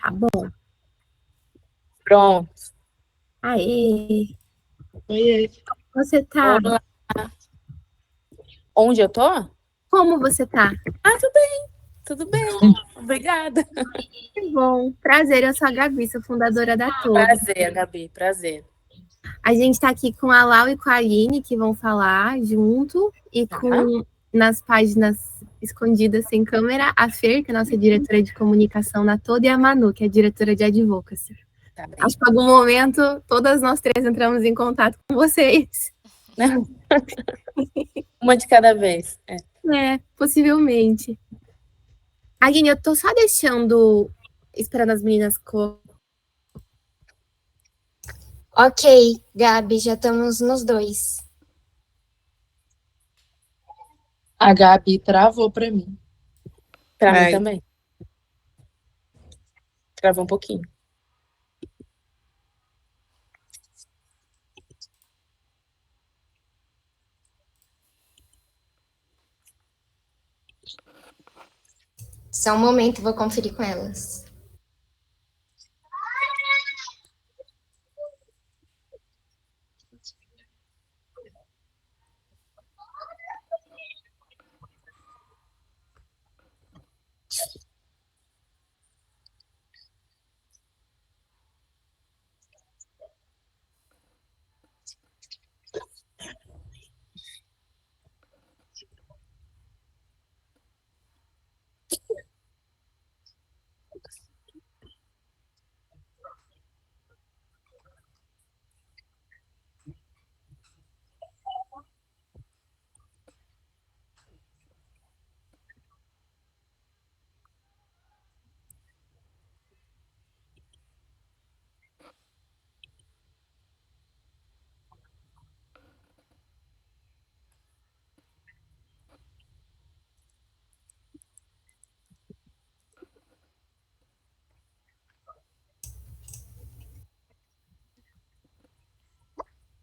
Tá bom. Pronto. Aê! Oi. Você tá? Olá. Onde eu tô? Como você tá? Tudo bem. Obrigada. Que bom. Prazer, eu sou a Gabi, sou fundadora da Todo. Prazer, Gabi, prazer. A gente tá aqui com a Lau e com a Aline, que vão falar junto, e com, nas páginas escondidas sem câmera, a Fer, que é a nossa diretora de comunicação na Todo, e a Manu, que é a diretora de advocacy. Tá bem. Acho que em algum momento, todas nós três entramos em contato com vocês. Uma de cada vez. Possivelmente. Aline, eu tô só deixando, esperando as meninas. Ok, Gabi, já estamos nos dois. A Gabi travou para mim. Para mim também. Travou um pouquinho. Só um momento, vou conferir com elas.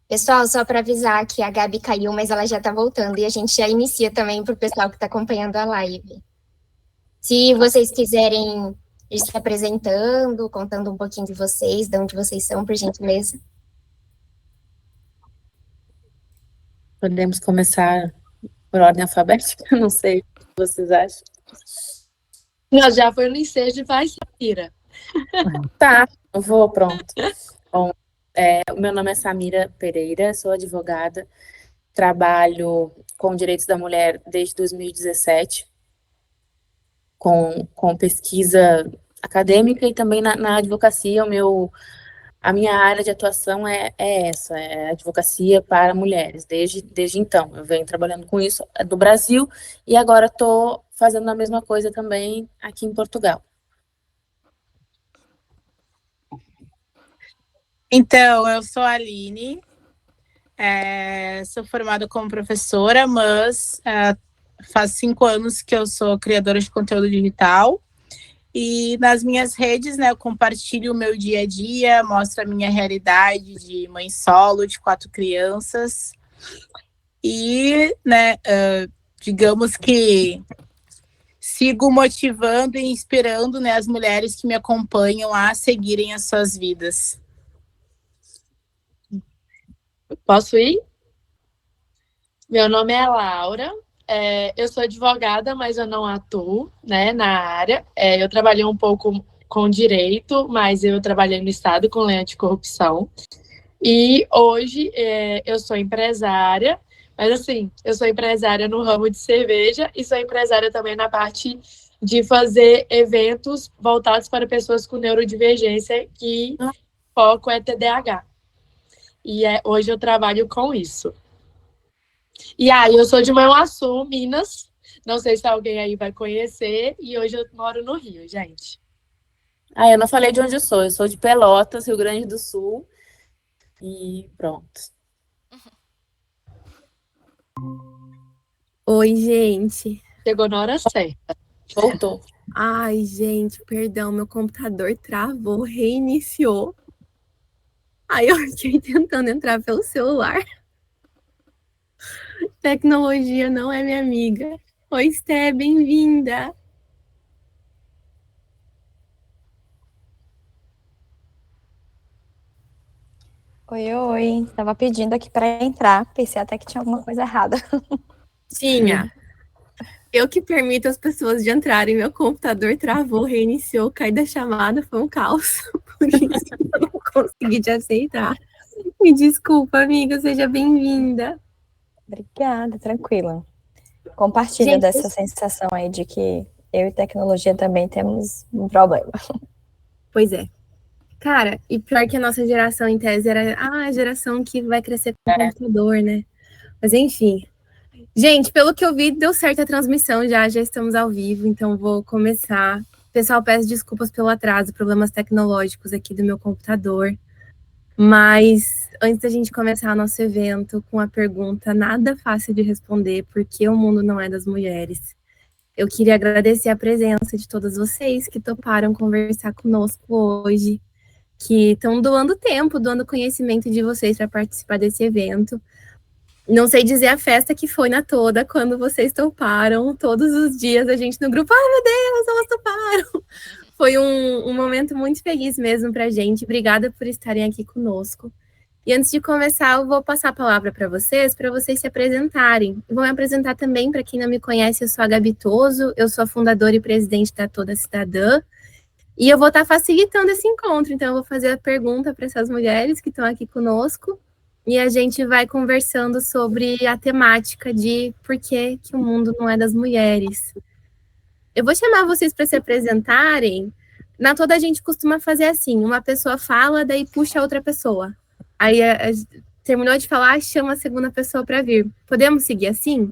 Pessoal, só para avisar que a Gabi caiu, mas ela já está voltando. E a gente já inicia também para o pessoal que está acompanhando a live. Se vocês quiserem ir se apresentando, contando um pouquinho de vocês, de onde vocês são, por gentileza. Podemos começar por ordem alfabética? Não sei o que vocês acham. Não, já foi no ensejo e vai, Samira. Tá, eu vou, pronto. Bom, o meu nome é Samira Pereira, sou advogada, trabalho com direitos da mulher desde 2017, com pesquisa acadêmica e também na advocacia. A minha área de atuação é essa, é advocacia para mulheres, desde então. Eu venho trabalhando com isso do Brasil e agora estou fazendo a mesma coisa também aqui em Portugal. Então, eu sou a Aline, sou formada como professora, mas faz 5 anos que eu sou criadora de conteúdo digital. E nas minhas redes, né, eu compartilho o meu dia a dia, mostro a minha realidade de mãe solo, de 4 crianças. E, né, digamos que sigo motivando e inspirando, né, as mulheres que me acompanham a seguirem as suas vidas. Posso ir? Meu nome é Laura, eu sou advogada, mas eu não atuo, né, na área. Eu trabalhei um pouco com direito, mas eu trabalhei no Estado com lei anticorrupção. E hoje eu sou empresária, mas assim, eu sou empresária no ramo de cerveja e sou empresária também na parte de fazer eventos voltados para pessoas com neurodivergência, que foco é TDAH. E hoje eu trabalho com isso. E aí, eu sou de Manhuaçu, Minas. Não sei se alguém aí vai conhecer. E hoje eu moro no Rio, gente. Eu não falei de onde eu sou de Pelotas, Rio Grande do Sul. E pronto. Oi, gente. Chegou na hora certa. Voltou. Ai, gente, perdão, meu computador travou, reiniciou. Aí eu fiquei tentando entrar pelo celular. Tecnologia não é minha amiga. Oi, Sté, bem-vinda. Oi, oi. Tava pedindo aqui para entrar. Pensei até que tinha alguma coisa errada. Tinha. Eu que permito as pessoas de entrarem, meu computador travou, reiniciou, caiu da chamada, foi um caos. Por isso eu não consegui te aceitar. Me desculpa, amiga, seja bem-vinda. Obrigada, tranquila. Compartilha Gente, dessa sensação aí de que eu e tecnologia também temos um problema. pois é. Cara, e pior que a nossa geração, em tese, era a geração que vai crescer com o computador, né? Mas enfim. Gente, pelo que eu vi, deu certo a transmissão já estamos ao vivo, então vou começar. Pessoal, peço desculpas pelo atraso, problemas tecnológicos aqui do meu computador. Mas antes da gente começar o nosso evento com a pergunta nada fácil de responder, por que o mundo não é das mulheres? Eu queria agradecer a presença de todas vocês que toparam conversar conosco hoje, que estão doando tempo, doando conhecimento de vocês para participar desse evento. Não sei dizer a festa que foi na toda, quando vocês toparam, todos os dias a gente no grupo, ai meu Deus, elas toparam. Foi um momento muito feliz mesmo pra gente, obrigada por estarem aqui conosco. E antes de começar, eu vou passar a palavra para vocês se apresentarem. Eu vou me apresentar também, para quem não me conhece, eu sou a Gabi Toso, eu sou a fundadora e presidente da Toda Cidadã, e eu vou estar facilitando esse encontro, então eu vou fazer a pergunta para essas mulheres que estão aqui conosco, e a gente vai conversando sobre a temática de por que o mundo não é das mulheres. Eu vou chamar vocês para se apresentarem. Na toda a gente costuma fazer assim, uma pessoa fala, daí puxa a outra pessoa. Aí terminou de falar, chama a segunda pessoa para vir. Podemos seguir assim?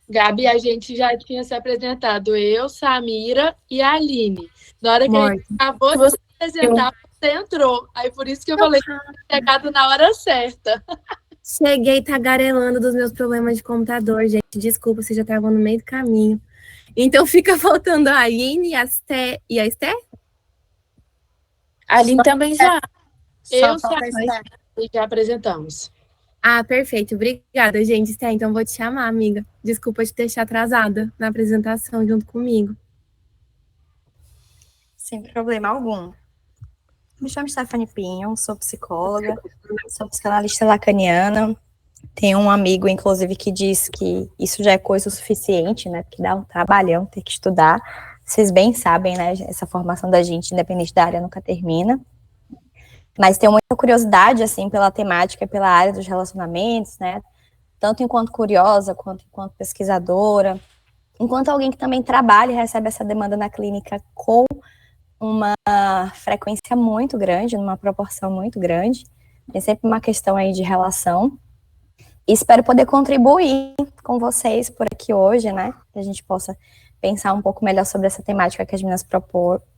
Gabi, a gente já tinha se apresentado, eu, Samira e a Aline. Na hora que a gente acabou de se apresentar, você entrou. Aí por isso que eu falei que tinha chegado na hora certa. Cheguei tagarelando dos meus problemas de computador, gente. Desculpa, você já estava no meio do caminho. Então fica faltando a Aline e a Esté? A Aline também já. Eu, Samira, já apresentamos. Ah, perfeito. Obrigada, gente. Esté, então vou te chamar, amiga. Desculpa te deixar atrasada na apresentação junto comigo. Sem problema algum. Me chamo Stephanie Pinho, sou psicóloga, sou psicanalista lacaniana. Tenho um amigo, inclusive, que diz que isso já é coisa o suficiente, né? Que dá um trabalhão ter que estudar. Vocês bem sabem, né? Essa formação da gente, independente da área, nunca termina. Mas tenho muita curiosidade, assim, pela temática, pela área dos relacionamentos, né? Tanto enquanto curiosa, quanto enquanto pesquisadora, enquanto alguém que também trabalha e recebe essa demanda na clínica com uma frequência muito grande, numa proporção muito grande. É sempre uma questão aí de relação. E espero poder contribuir com vocês por aqui hoje, né? Que a gente possa pensar um pouco melhor sobre essa temática que as meninas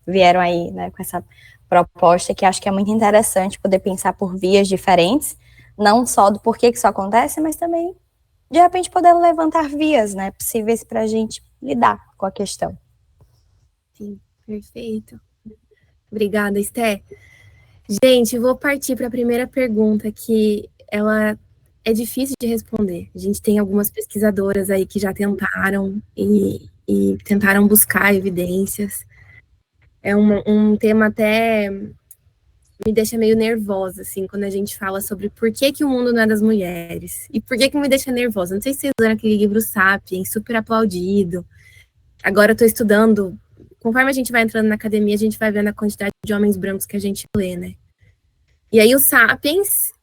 vieram aí, né? Com essa proposta, que acho que é muito interessante poder pensar por vias diferentes, não só do porquê que isso acontece, mas também, de repente, poder levantar vias, né? Possíveis para a gente lidar com a questão. Sim, perfeito. Obrigada, Esté. Gente, vou partir para a primeira pergunta, que ela é difícil de responder. A gente tem algumas pesquisadoras aí que já tentaram e tentaram buscar evidências. É um tema até me deixa meio nervosa, assim, quando a gente fala sobre por que o mundo não é das mulheres. E por que me deixa nervosa? Não sei se vocês leram aquele livro Sapiens, super aplaudido. Agora eu estou estudando. Conforme a gente vai entrando na academia, a gente vai vendo a quantidade de homens brancos que a gente lê, né? E aí o Sapiens,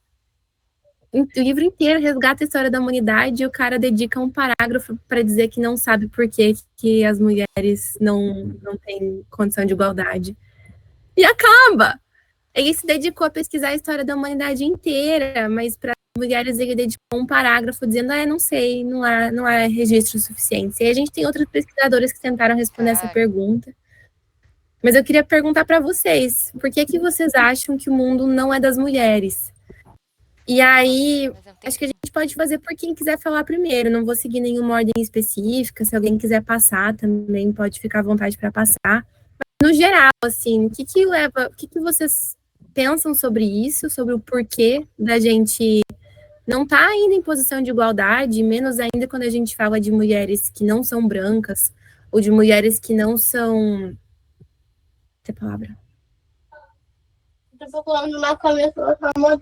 o livro inteiro resgata a história da humanidade e o cara dedica um parágrafo para dizer que não sabe por que as mulheres não têm condição de igualdade. E acaba! Ele se dedicou a pesquisar a história da humanidade inteira, mas para as mulheres ele dedicou um parágrafo dizendo, não sei, não há registro suficiente. E a gente tem outras pesquisadoras que tentaram responder essa pergunta. Mas eu queria perguntar para vocês, por que vocês acham que o mundo não é das mulheres? E aí, acho que a gente pode fazer por quem quiser falar primeiro, não vou seguir nenhuma ordem específica, se alguém quiser passar também pode ficar à vontade para passar. Mas, no geral, assim, o que vocês pensam sobre isso, sobre o porquê da gente não estar ainda em posição de igualdade, menos ainda quando a gente fala de mulheres que não são brancas, ou de mulheres que não são... Tem palavra? Tô procurando uma cobertura famosa.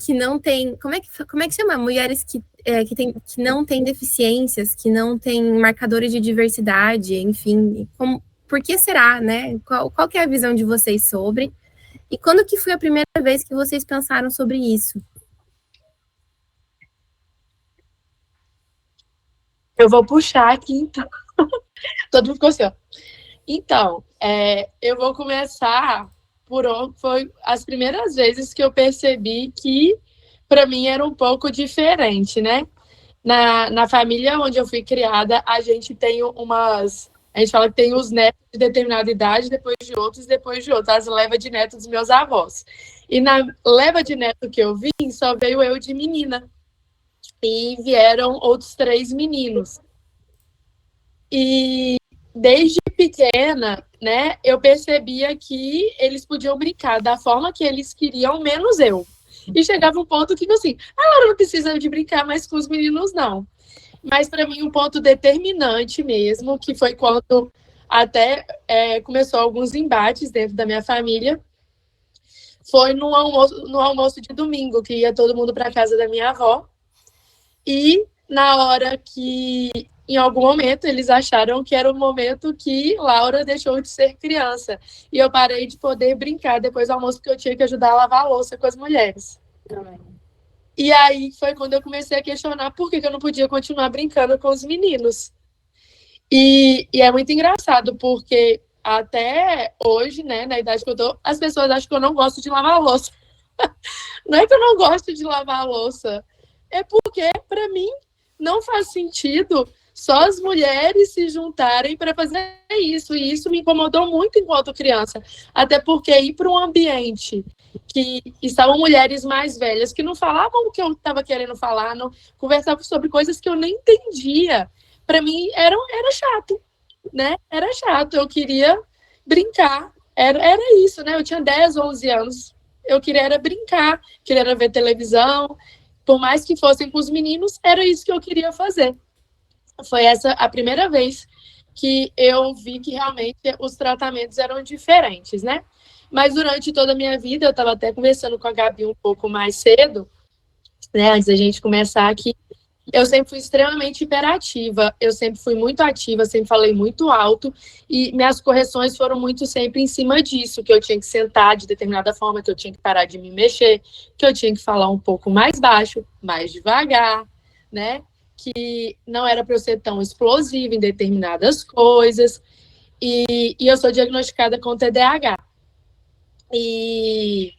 Que não tem. Como é que chama? Mulheres que não têm deficiências, que não têm marcadores de diversidade, enfim. Por que será, né? Qual que é a visão de vocês sobre? E quando que foi a primeira vez que vocês pensaram sobre isso? Eu vou puxar aqui, então. Todo mundo ficou assim, ó. Então, eu vou começar por onde foi as primeiras vezes que eu percebi que, para mim, era um pouco diferente, né? Na família onde eu fui criada, a gente tem umas... A gente fala que tem os netos de determinada idade, depois de outros, as levas de netos dos meus avós. E na leva de neto que eu vim, só veio eu de menina. E vieram outros 3 meninos. E desde pequena, né, eu percebia que eles podiam brincar da forma que eles queriam, menos eu. E chegava um ponto que, assim, a Laura não precisa de brincar mais com os meninos, não. Mas, para mim, um ponto determinante mesmo, que foi quando até começou alguns embates dentro da minha família, foi no almoço de domingo, que ia todo mundo para a casa da minha avó. E na hora que, em algum momento, eles acharam que era o momento que Laura deixou de ser criança. E eu parei de poder brincar depois do almoço, porque eu tinha que ajudar a lavar a louça com as mulheres. Também. E aí foi quando eu comecei a questionar por que eu não podia continuar brincando com os meninos. E é muito engraçado, porque até hoje, né, na idade que eu tô, as pessoas acham que eu não gosto de lavar a louça. Não é que eu não gosto de lavar a louça, é porque, para mim, não faz sentido só as mulheres se juntarem para fazer isso. E isso me incomodou muito enquanto criança. Até porque ir para um ambiente que estavam mulheres mais velhas, que não falavam o que eu estava querendo falar, não conversavam sobre coisas que eu nem entendia. Para mim, era chato, né? Era chato. Eu queria brincar. Era isso, né? Eu tinha 10, 11 anos. Eu queria era brincar, queria era ver televisão. Por mais que fossem com os meninos, era isso que eu queria fazer. Foi essa a primeira vez que eu vi que realmente os tratamentos eram diferentes, né? Mas durante toda a minha vida, eu estava até conversando com a Gabi um pouco mais cedo, né? Antes da gente começar aqui, eu sempre fui extremamente hiperativa, eu sempre fui muito ativa, sempre falei muito alto, e minhas correções foram muito sempre em cima disso, que eu tinha que sentar de determinada forma, que eu tinha que parar de me mexer, que eu tinha que falar um pouco mais baixo, mais devagar, né? Que não era para eu ser tão explosiva em determinadas coisas, e eu sou diagnosticada com TDAH. E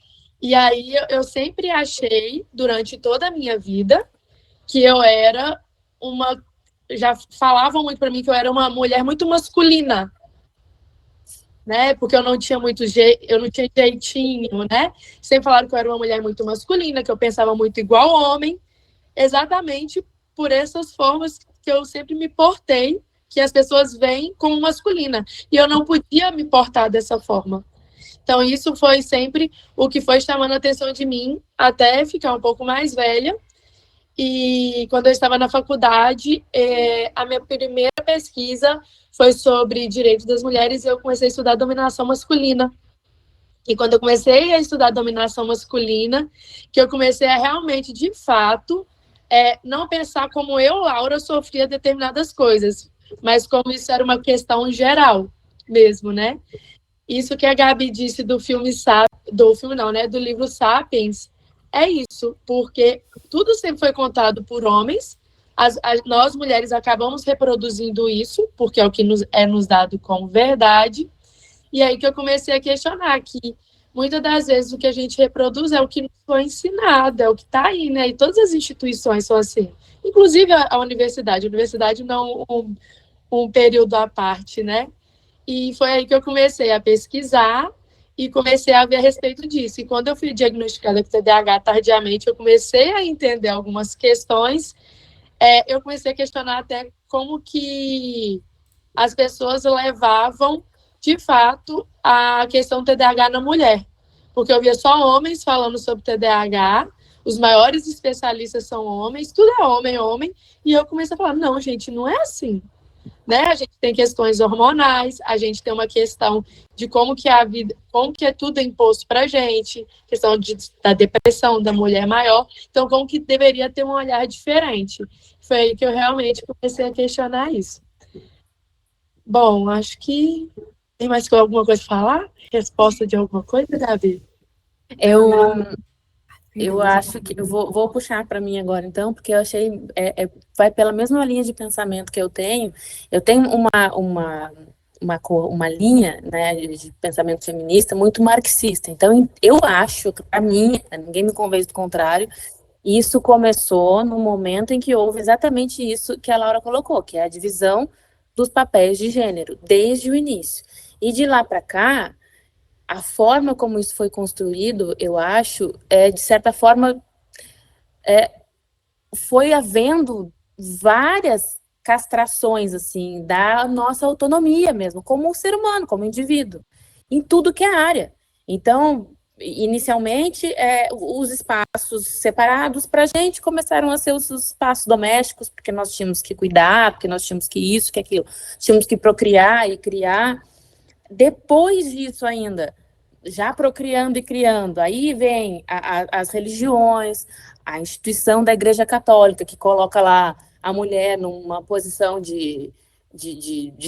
aí eu sempre achei, durante toda a minha vida, que eu era uma... Já falavam muito para mim que eu era uma mulher muito masculina, né? Porque eu não tinha eu não tinha jeitinho, né? Sempre falaram que eu era uma mulher muito masculina, que eu pensava muito igual homem, exatamente por essas formas que eu sempre me portei, que as pessoas veem como masculina. E eu não podia me portar dessa forma. Então, isso foi sempre o que foi chamando a atenção de mim, até ficar um pouco mais velha. E quando eu estava na faculdade, a minha primeira pesquisa foi sobre direitos das mulheres e eu comecei a estudar dominação masculina. E quando eu comecei a estudar dominação masculina, que eu comecei a realmente, de fato, não pensar como eu, Laura, sofria determinadas coisas, mas como isso era uma questão geral mesmo, né? Isso que a Gabi disse do do livro Sapiens, é isso, porque tudo sempre foi contado por homens, nós mulheres acabamos reproduzindo isso, porque é o que nos dado como verdade, e aí que eu comecei a questionar que muitas das vezes o que a gente reproduz é o que nos foi ensinado, é o que está aí, né? E todas as instituições são assim, inclusive a universidade não um período à parte, né? E foi aí que eu comecei a pesquisar e comecei a ver a respeito disso. E quando eu fui diagnosticada com TDAH tardiamente, eu comecei a entender algumas questões. Eu comecei a questionar até como que as pessoas levavam, de fato, a questão do TDAH na mulher. Porque eu via só homens falando sobre TDAH, os maiores especialistas são homens, tudo é homem, e eu comecei a falar, não, gente, não é assim. né? A gente tem questões hormonais, a gente tem uma questão de como que a vida, como que é tudo imposto pra gente, questão da depressão da mulher maior, então como que deveria ter um olhar diferente. Foi aí que eu realmente comecei a questionar isso. Bom, acho que tem mais alguma coisa a falar? Resposta de alguma coisa, Gabi? Eu acho que eu vou puxar para mim agora, então, porque eu achei vai pela mesma linha de pensamento que eu tenho. Eu tenho uma linha, né, de pensamento feminista muito marxista. Então, eu acho que, para mim, ninguém me convence do contrário, isso começou no momento em que houve exatamente isso que a Laura colocou, que é a divisão dos papéis de gênero, desde o início. E de lá para cá, a forma como isso foi construído, eu acho, de certa forma, foi havendo várias castrações, assim, da nossa autonomia mesmo, como ser humano, como indivíduo, em tudo que é área. Então, inicialmente, os espaços separados para a gente começaram a ser os espaços domésticos, porque nós tínhamos que cuidar, porque nós tínhamos que isso, que aquilo, tínhamos que procriar e criar. Depois disso ainda, já procriando e criando, aí vem as religiões, a instituição da Igreja Católica, que coloca lá a mulher numa posição de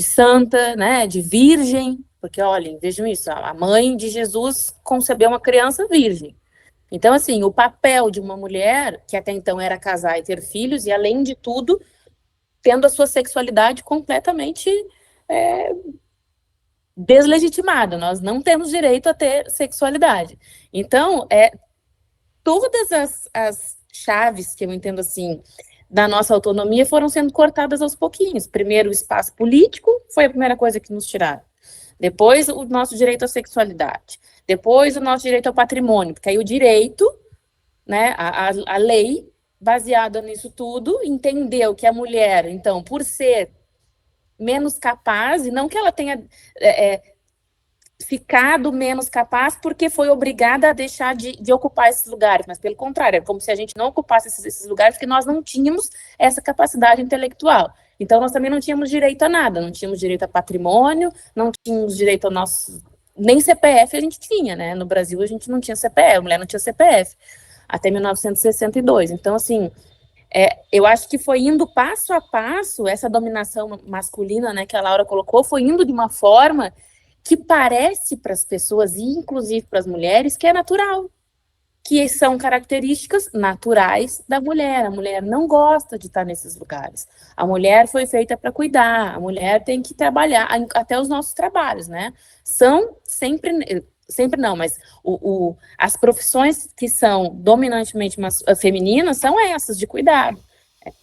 santa, né, de virgem, porque, olhem, vejam isso, a mãe de Jesus concebeu uma criança virgem. Então, assim, o papel de uma mulher, que até então era casar e ter filhos, e além de tudo, tendo a sua sexualidade completamente deslegitimada, nós não temos direito a ter sexualidade. Então, todas as chaves que eu entendo assim da nossa autonomia foram sendo cortadas aos pouquinhos. Primeiro, o espaço político foi a primeira coisa que nos tiraram. Depois, o nosso direito à sexualidade. Depois, o nosso direito ao patrimônio, porque aí o direito, né, a lei, baseada nisso tudo, entendeu que a mulher, então, por ser menos capaz, e não que ela tenha ficado menos capaz porque foi obrigada a deixar de ocupar esses lugares, mas pelo contrário, é como se a gente não ocupasse esses lugares porque nós não tínhamos essa capacidade intelectual. Então, nós também não tínhamos direito a nada, não tínhamos direito a patrimônio, não tínhamos direito ao nosso... Nem CPF a gente tinha, né? No Brasil, a gente não tinha CPF, a mulher não tinha CPF, até 1962. Então, assim... eu acho que foi indo passo a passo, essa dominação masculina, né, que a Laura colocou, foi indo de uma forma que parece para as pessoas, e inclusive para as mulheres, que é natural, que são características naturais da mulher. A mulher não gosta de estar nesses lugares. A mulher foi feita para cuidar, a mulher tem que trabalhar, até os nossos trabalhos, né? São sempre não, mas as profissões que são dominantemente femininas são essas, de cuidado.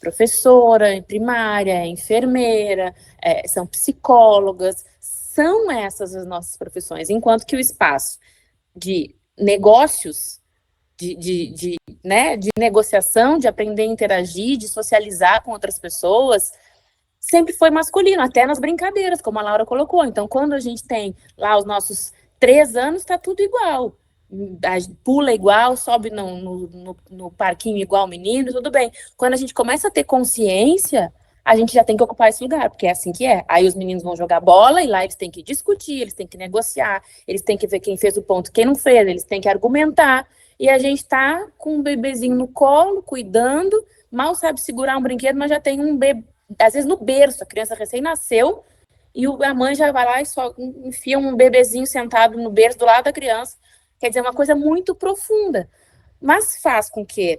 Professora, primária, enfermeira, são psicólogas, são essas as nossas profissões, enquanto que o espaço de negócios, de negociação, de aprender a interagir, de socializar com outras pessoas, sempre foi masculino, até nas brincadeiras, como a Laura colocou. Então, quando a gente tem lá os nossos 3 anos, está tudo igual. Pula igual, sobe no parquinho igual menino, tudo bem. Quando a gente começa a ter consciência, a gente já tem que ocupar esse lugar, porque é assim que é. Aí os meninos vão jogar bola, e lá eles têm que discutir, eles têm que negociar, eles têm que ver quem fez o ponto, quem não fez, eles têm que argumentar, e a gente tá com um bebezinho no colo, cuidando, mal sabe segurar um brinquedo, mas já tem um bebê, às vezes no berço, a criança recém-nasceu, e a mãe já vai lá e só enfia um bebezinho sentado no berço do lado da criança. Quer dizer, é uma coisa muito profunda, mas faz com que,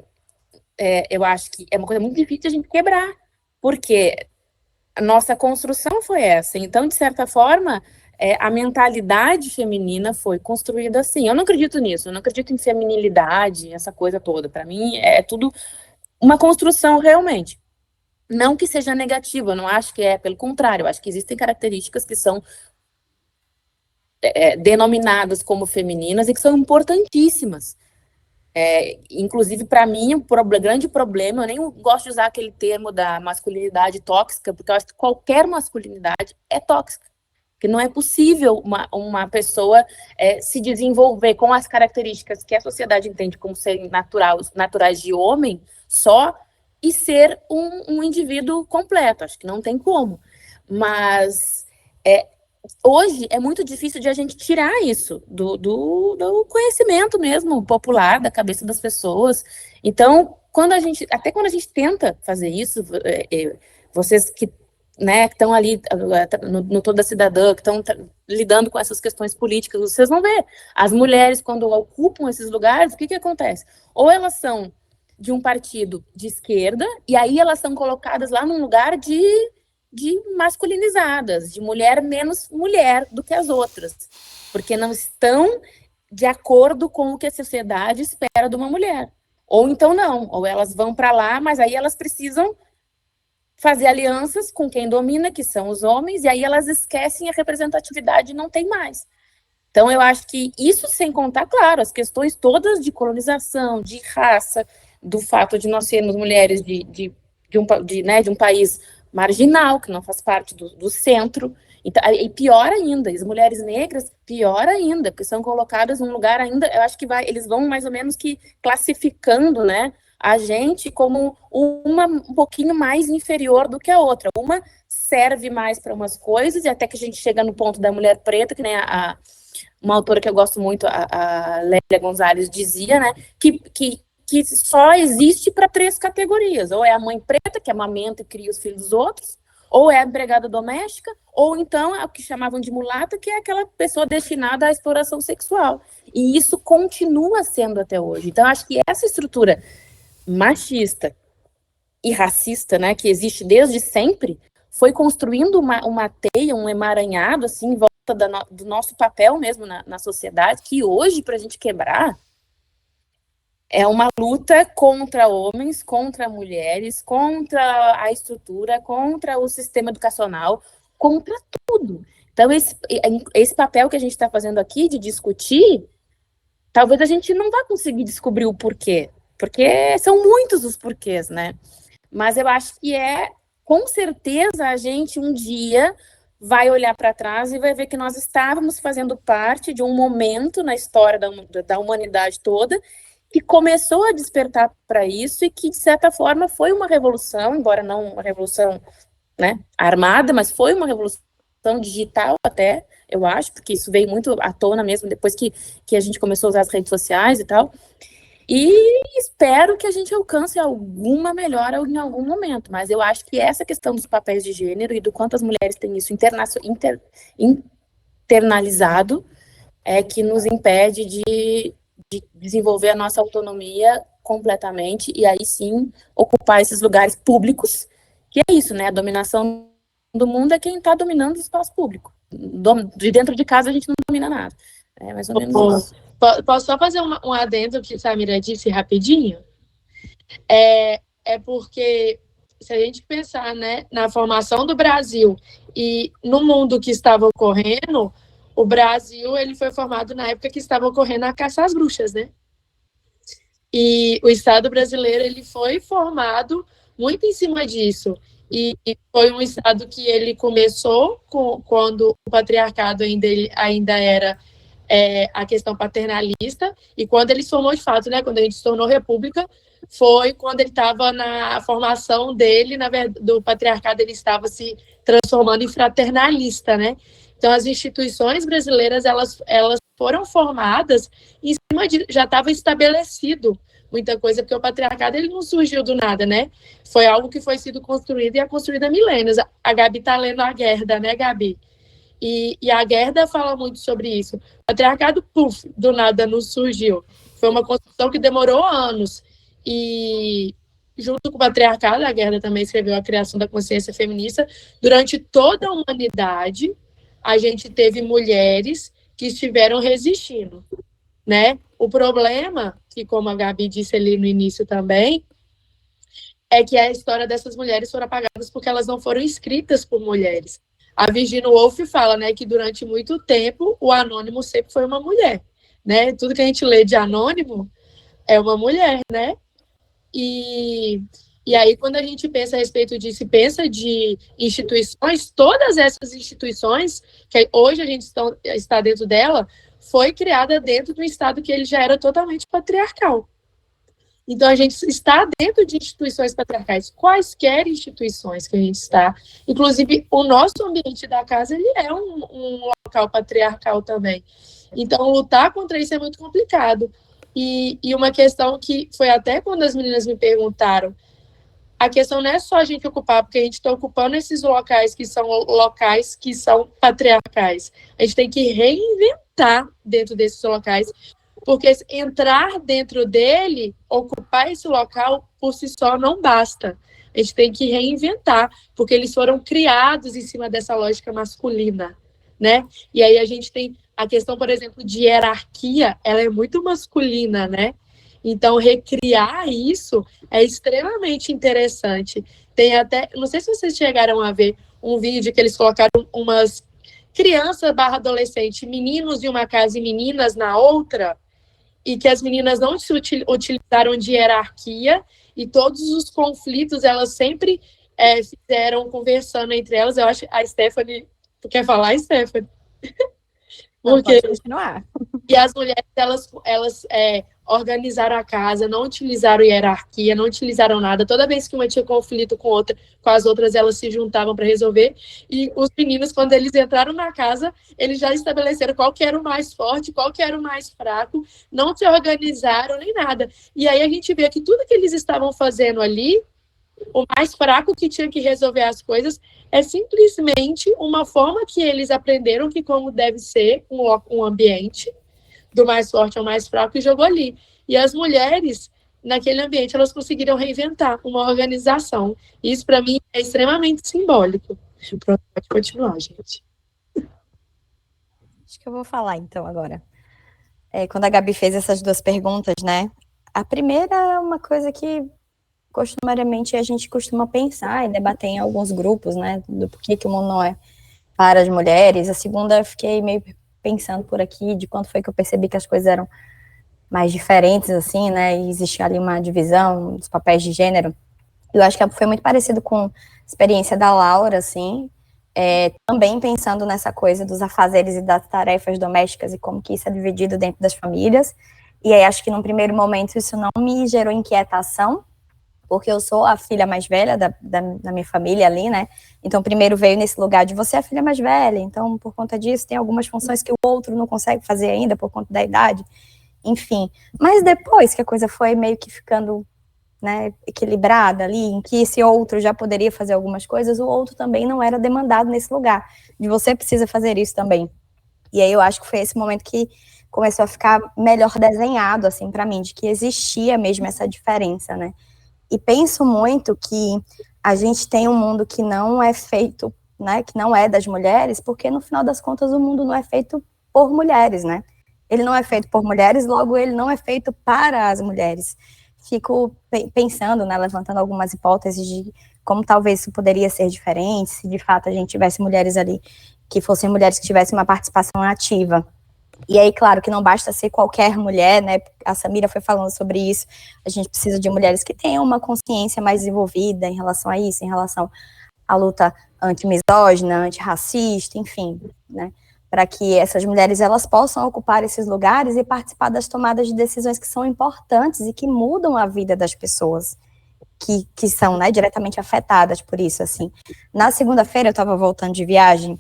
eu acho que é uma coisa muito difícil de a gente quebrar, porque a nossa construção foi essa. Então, de certa forma, a mentalidade feminina foi construída assim. Eu não acredito nisso, eu não acredito em feminilidade, essa coisa toda. Para mim, é tudo uma construção realmente. Não que seja negativo, eu não acho que pelo contrário, eu acho que existem características que são denominadas como femininas e que são importantíssimas. Inclusive, para mim, grande problema, eu nem gosto de usar aquele termo da masculinidade tóxica, porque eu acho que qualquer masculinidade é tóxica, que não é possível uma pessoa se desenvolver com as características que a sociedade entende como serem naturais de homem só, e ser um indivíduo completo. Acho que não tem como. Mas hoje é muito difícil de a gente tirar isso do conhecimento mesmo popular, da cabeça das pessoas. Então, até quando a gente tenta fazer isso, vocês que estão ali no Toda Cidadã, que estão lidando com essas questões políticas, vocês vão ver, as mulheres, quando ocupam esses lugares, o que acontece? Ou elas são de um partido de esquerda, e aí elas são colocadas lá num lugar de masculinizadas, de mulher menos mulher do que as outras, porque não estão de acordo com o que a sociedade espera de uma mulher. Ou então não, ou elas vão para lá, mas aí elas precisam fazer alianças com quem domina, que são os homens, e aí elas esquecem a representatividade e não tem mais. Então, eu acho que isso, sem contar, claro, as questões todas de colonização, de raça, do fato de nós sermos mulheres de um país marginal, que não faz parte do centro, então, e pior ainda, as mulheres negras, pior ainda, porque são colocadas num lugar ainda, eu acho que eles vão mais ou menos que classificando, né, a gente como um pouquinho mais inferior do que a outra. Uma serve mais para umas coisas, e até que a gente chega no ponto da mulher preta, que nem uma autora que eu gosto muito, a Lélia Gonzalez, dizia, né, que só existe para 3 categorias. Ou é a mãe preta, que amamenta e cria os filhos dos outros, ou é a empregada doméstica, ou então é o que chamavam de mulata, que é aquela pessoa destinada à exploração sexual. E isso continua sendo até hoje. Então, acho que essa estrutura machista e racista, né, que existe desde sempre, foi construindo uma teia, um emaranhado, assim, em volta do nosso papel mesmo na sociedade, que hoje, para a gente quebrar, é uma luta contra homens, contra mulheres, contra a estrutura, contra o sistema educacional, contra tudo. Então, esse papel que a gente está fazendo aqui, de discutir, talvez a gente não vá conseguir descobrir o porquê, porque são muitos os porquês, né? Mas eu acho que com certeza, a gente um dia vai olhar para trás e vai ver que nós estávamos fazendo parte de um momento na história da humanidade toda que começou a despertar para isso e que, de certa forma, foi uma revolução, embora não uma revolução, né, armada, mas foi uma revolução digital até, eu acho, porque isso veio muito à tona mesmo depois que a gente começou a usar as redes sociais e tal. E espero que a gente alcance alguma melhora em algum momento, mas eu acho que essa questão dos papéis de gênero e do quanto as mulheres têm isso internalizado é que nos impede de desenvolver a nossa autonomia completamente e aí sim ocupar esses lugares públicos, que é isso, né? A dominação do mundo é quem está dominando o espaço público. De dentro de casa a gente não domina nada. É mais ou menos isso. Posso só fazer um adendo que a Samira disse rapidinho? É porque se a gente pensar, né, na formação do Brasil e no mundo que estava ocorrendo, o Brasil ele foi formado na época que estava ocorrendo a caça às bruxas, né? E o Estado brasileiro ele foi formado muito em cima disso. E foi um Estado que ele começou quando o patriarcado ainda era a questão paternalista, e quando ele se formou de fato, né, quando a gente se tornou república, foi quando ele estava na formação dele, do patriarcado, ele estava se transformando em fraternalista, né? Então, as instituições brasileiras, elas foram formadas em cima de... Já estava estabelecido muita coisa, porque o patriarcado, ele não surgiu do nada, né? Foi algo que foi sido construído e é construído há milênios. A Gabi está lendo a Gerda, né, Gabi? E a Gerda fala muito sobre isso. O patriarcado, do nada não surgiu. Foi uma construção que demorou anos. E, junto com o patriarcado, a Gerda também escreveu A Criação da Consciência Feminista. Durante toda a humanidade, a gente teve mulheres que estiveram resistindo, né? O problema, que como a Gabi disse ali no início também, é que a história dessas mulheres foram apagadas porque elas não foram escritas por mulheres. A Virginia Woolf fala, né, que durante muito tempo o anônimo sempre foi uma mulher, né? Tudo que a gente lê de anônimo é uma mulher, né? E aí, quando a gente pensa a respeito disso, e pensa de instituições, todas essas instituições, que hoje a gente está dentro dela, foi criada dentro de um Estado que ele já era totalmente patriarcal. Então, a gente está dentro de instituições patriarcais, quaisquer instituições que a gente está. Inclusive, o nosso ambiente da casa, ele é um local patriarcal também. Então, lutar contra isso é muito complicado. E uma questão que foi até quando as meninas me perguntaram, a questão não é só a gente ocupar, porque a gente está ocupando esses locais que são patriarcais. A gente tem que reinventar dentro desses locais, porque entrar dentro dele, ocupar esse local, por si só não basta. A gente tem que reinventar, porque eles foram criados em cima dessa lógica masculina, né? E aí a gente tem a questão, por exemplo, de hierarquia, ela é muito masculina, né? Então, recriar isso é extremamente interessante. Tem até, não sei se vocês chegaram a ver um vídeo que eles colocaram umas crianças / adolescentes, meninos em uma casa e meninas na outra, e que as meninas não se utilizaram de hierarquia, e todos os conflitos elas sempre fizeram conversando entre elas. Eu acho a Stephanie... Tu quer falar, Stephanie? Porque... Pode continuar. E as mulheres, elas organizaram a casa, não utilizaram hierarquia, não utilizaram nada. Toda vez que uma tinha conflito com as outras, elas se juntavam para resolver. E os meninos, quando eles entraram na casa, eles já estabeleceram qual que era o mais forte, qual que era o mais fraco, não se organizaram nem nada. E aí a gente vê que tudo que eles estavam fazendo ali, o mais fraco que tinha que resolver as coisas, é simplesmente uma forma que eles aprenderam que como deve ser um ambiente, do mais forte ao mais fraco, e jogou ali. E as mulheres, naquele ambiente, elas conseguiram reinventar uma organização. E isso, para mim, é extremamente simbólico. Pronto, pode continuar, gente. Acho que eu vou falar, então, agora. Quando a Gabi fez essas duas perguntas, né? A primeira é uma coisa que costumariamente a gente costuma pensar e debater em alguns grupos, né, do porquê que o mundo não é para as mulheres. A segunda, eu fiquei meio pensando por aqui de quando foi que eu percebi que as coisas eram mais diferentes, assim, né, e existia ali uma divisão dos papéis de gênero. Eu acho que foi muito parecido com a experiência da Laura, assim, também pensando nessa coisa dos afazeres e das tarefas domésticas e como que isso é dividido dentro das famílias. E aí acho que num primeiro momento isso não me gerou inquietação, porque eu sou a filha mais velha da minha família ali, né? Então, primeiro veio nesse lugar de você é a filha mais velha, então, por conta disso, tem algumas funções que o outro não consegue fazer ainda por conta da idade, enfim. Mas depois que a coisa foi meio que ficando, né, equilibrada ali, em que esse outro já poderia fazer algumas coisas, o outro também não era demandado nesse lugar, de você precisa fazer isso também. E aí eu acho que foi esse momento que começou a ficar melhor desenhado, assim, para mim, de que existia mesmo essa diferença, né? E penso muito que a gente tem um mundo que não é feito, né, que não é das mulheres, porque no final das contas o mundo não é feito por mulheres, né? Ele não é feito por mulheres, logo ele não é feito para as mulheres. Fico pensando, né, levantando algumas hipóteses de como talvez isso poderia ser diferente, se de fato a gente tivesse mulheres ali, que fossem mulheres que tivessem uma participação ativa. E aí, claro, que não basta ser qualquer mulher, né, a Samira foi falando sobre isso, a gente precisa de mulheres que tenham uma consciência mais desenvolvida em relação a isso, em relação à luta antimisógina, antirracista, enfim, né, para que essas mulheres, elas possam ocupar esses lugares e participar das tomadas de decisões que são importantes e que mudam a vida das pessoas, que são, né, diretamente afetadas por isso, assim. Na segunda-feira, eu estava voltando de viagem,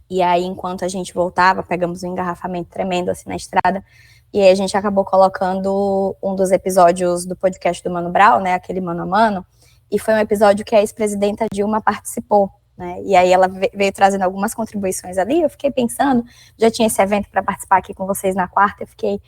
e aí, enquanto a gente voltava, pegamos um engarrafamento tremendo, assim, na estrada, e aí a gente acabou colocando um dos episódios do podcast do Mano Brown, né, aquele Mano a Mano, e foi um episódio que a ex-presidenta Dilma participou, né, e aí ela veio trazendo algumas contribuições ali, eu fiquei pensando, já tinha esse evento para participar aqui com vocês na quarta, eu fiquei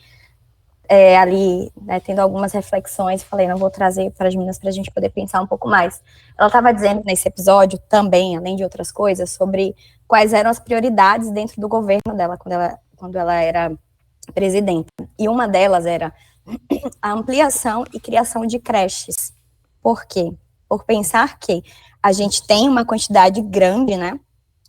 ali, né, tendo algumas reflexões, falei, não vou trazer para as meninas para a gente poder pensar um pouco mais. Ela estava dizendo nesse episódio também, além de outras coisas, sobre quais eram as prioridades dentro do governo dela, quando ela era presidenta. E uma delas era a ampliação e criação de creches. Por quê? Por pensar que a gente tem uma quantidade grande, né,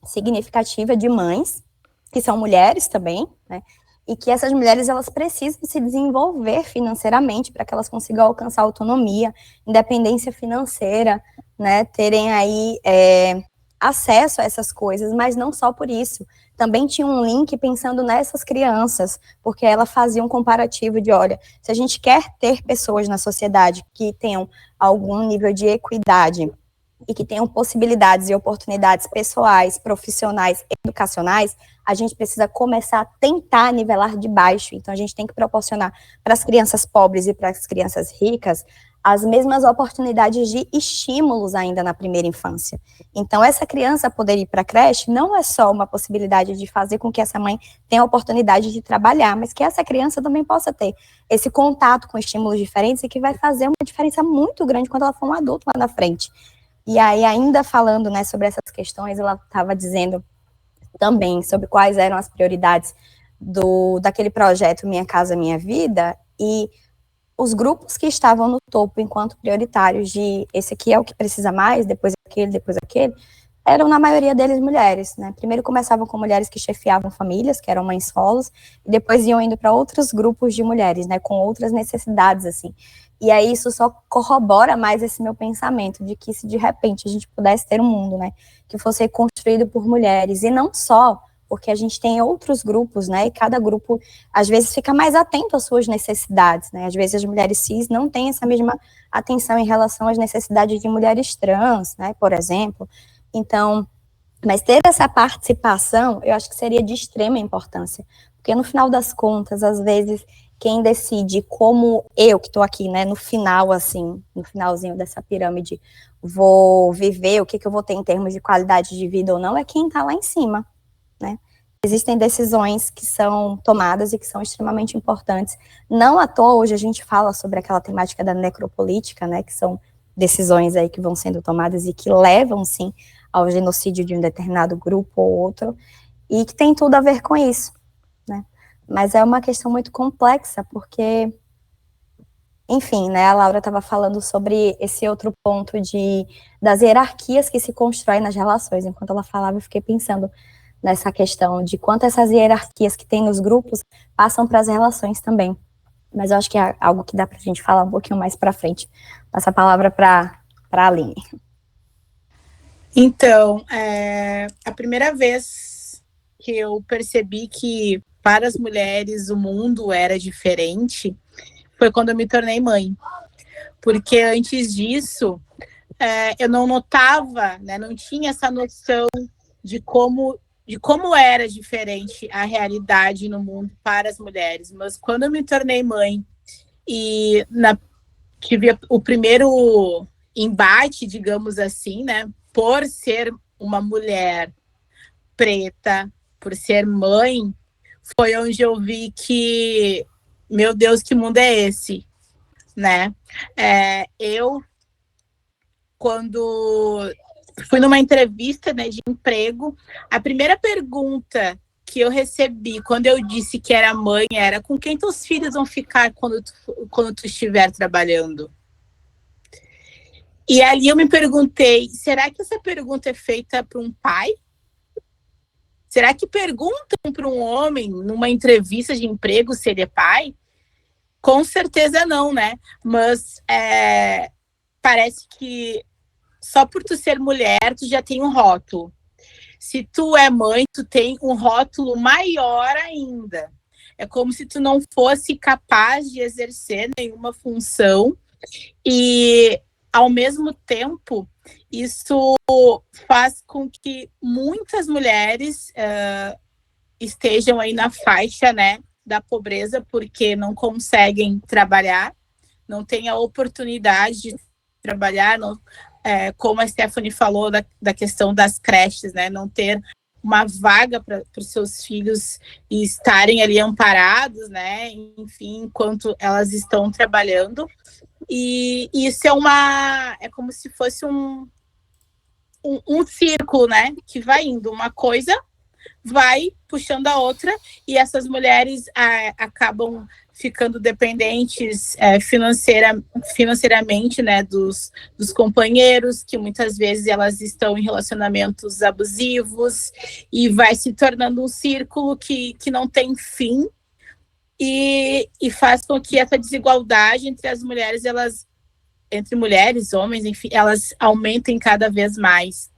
significativa de mães, que são mulheres também, né, e que essas mulheres, elas precisam se desenvolver financeiramente para que elas consigam alcançar autonomia, independência financeira, né, terem aí acesso a essas coisas, mas não só por isso, também tinha um link pensando nessas crianças, porque ela fazia um comparativo de, olha, se a gente quer ter pessoas na sociedade que tenham algum nível de equidade e que tenham possibilidades e oportunidades pessoais, profissionais, educacionais, a gente precisa começar a tentar nivelar de baixo. Então, a gente tem que proporcionar para as crianças pobres e para as crianças ricas as mesmas oportunidades de estímulos ainda na primeira infância. Então, essa criança poder ir para a creche não é só uma possibilidade de fazer com que essa mãe tenha a oportunidade de trabalhar, mas que essa criança também possa ter esse contato com estímulos diferentes e que vai fazer uma diferença muito grande quando ela for um adulto lá na frente. E aí, ainda falando, né, sobre essas questões, ela estava dizendo também sobre quais eram as prioridades daquele projeto Minha Casa Minha Vida, e os grupos que estavam no topo enquanto prioritários de esse aqui é o que precisa mais, depois aquele, eram na maioria deles mulheres, né? Primeiro começavam com mulheres que chefiavam famílias, que eram mães solos, e depois iam indo para outros grupos de mulheres, né, com outras necessidades, assim. E aí isso só corrobora mais esse meu pensamento, de que se de repente a gente pudesse ter um mundo, né, que fosse construído por mulheres, e não só, porque a gente tem outros grupos, né, e cada grupo, às vezes, fica mais atento às suas necessidades, né, às vezes as mulheres cis não têm essa mesma atenção em relação às necessidades de mulheres trans, né, por exemplo. Então, mas ter essa participação, eu acho que seria de extrema importância, porque no final das contas, às vezes, quem decide como eu, que estou aqui, né, no final, assim, no finalzinho dessa pirâmide, vou viver, o que eu vou ter em termos de qualidade de vida ou não, é quem está lá em cima, né. Existem decisões que são tomadas e que são extremamente importantes. Não à toa, hoje a gente fala sobre aquela temática da necropolítica, né, que são decisões aí que vão sendo tomadas e que levam, sim, ao genocídio de um determinado grupo ou outro, e que tem tudo a ver com isso, né. Mas é uma questão muito complexa, porque, enfim, né, a Laura estava falando sobre esse outro ponto das hierarquias que se constroem nas relações. Enquanto ela falava, eu fiquei pensando nessa questão de quanto essas hierarquias que tem nos grupos passam para as relações também. Mas eu acho que é algo que dá para a gente falar um pouquinho mais para frente. Passa a palavra para a Aline. Então, a primeira vez que eu percebi que para as mulheres o mundo era diferente foi quando eu me tornei mãe. Porque antes disso, eu não notava, né, não tinha essa noção de como era diferente a realidade no mundo para as mulheres. Mas quando eu me tornei mãe e tive o primeiro embate, digamos assim, né, por ser uma mulher preta, por ser mãe, foi onde eu vi que, meu Deus, que mundo é esse, né? Eu, quando fui numa entrevista, né, de emprego, a primeira pergunta que eu recebi quando eu disse que era mãe era: com quem teus filhos vão ficar quando tu estiver trabalhando? E ali eu me perguntei, será que essa pergunta é feita para um pai? Será que perguntam para um homem numa entrevista de emprego se ele é pai? Com certeza não, né? Mas parece que só por tu ser mulher, tu já tem um rótulo. Se tu é mãe, tu tem um rótulo maior ainda. É como se tu não fosse capaz de exercer nenhuma função e, ao mesmo tempo, isso faz com que muitas mulheres estejam aí na faixa, né, da pobreza, porque não conseguem trabalhar, não têm a oportunidade de trabalhar, como a Stephanie falou da questão das creches, né, não ter uma vaga para os seus filhos e estarem ali amparados, né, enfim, enquanto elas estão trabalhando. E isso é como se fosse um círculo, né, que vai indo, uma coisa vai puxando a outra, e essas mulheres acabam ficando dependentes financeiramente, né, dos companheiros, que muitas vezes elas estão em relacionamentos abusivos, e vai se tornando um círculo que não tem fim, e faz com que essa desigualdade entre as mulheres, entre mulheres, homens, enfim, elas aumentem cada vez mais.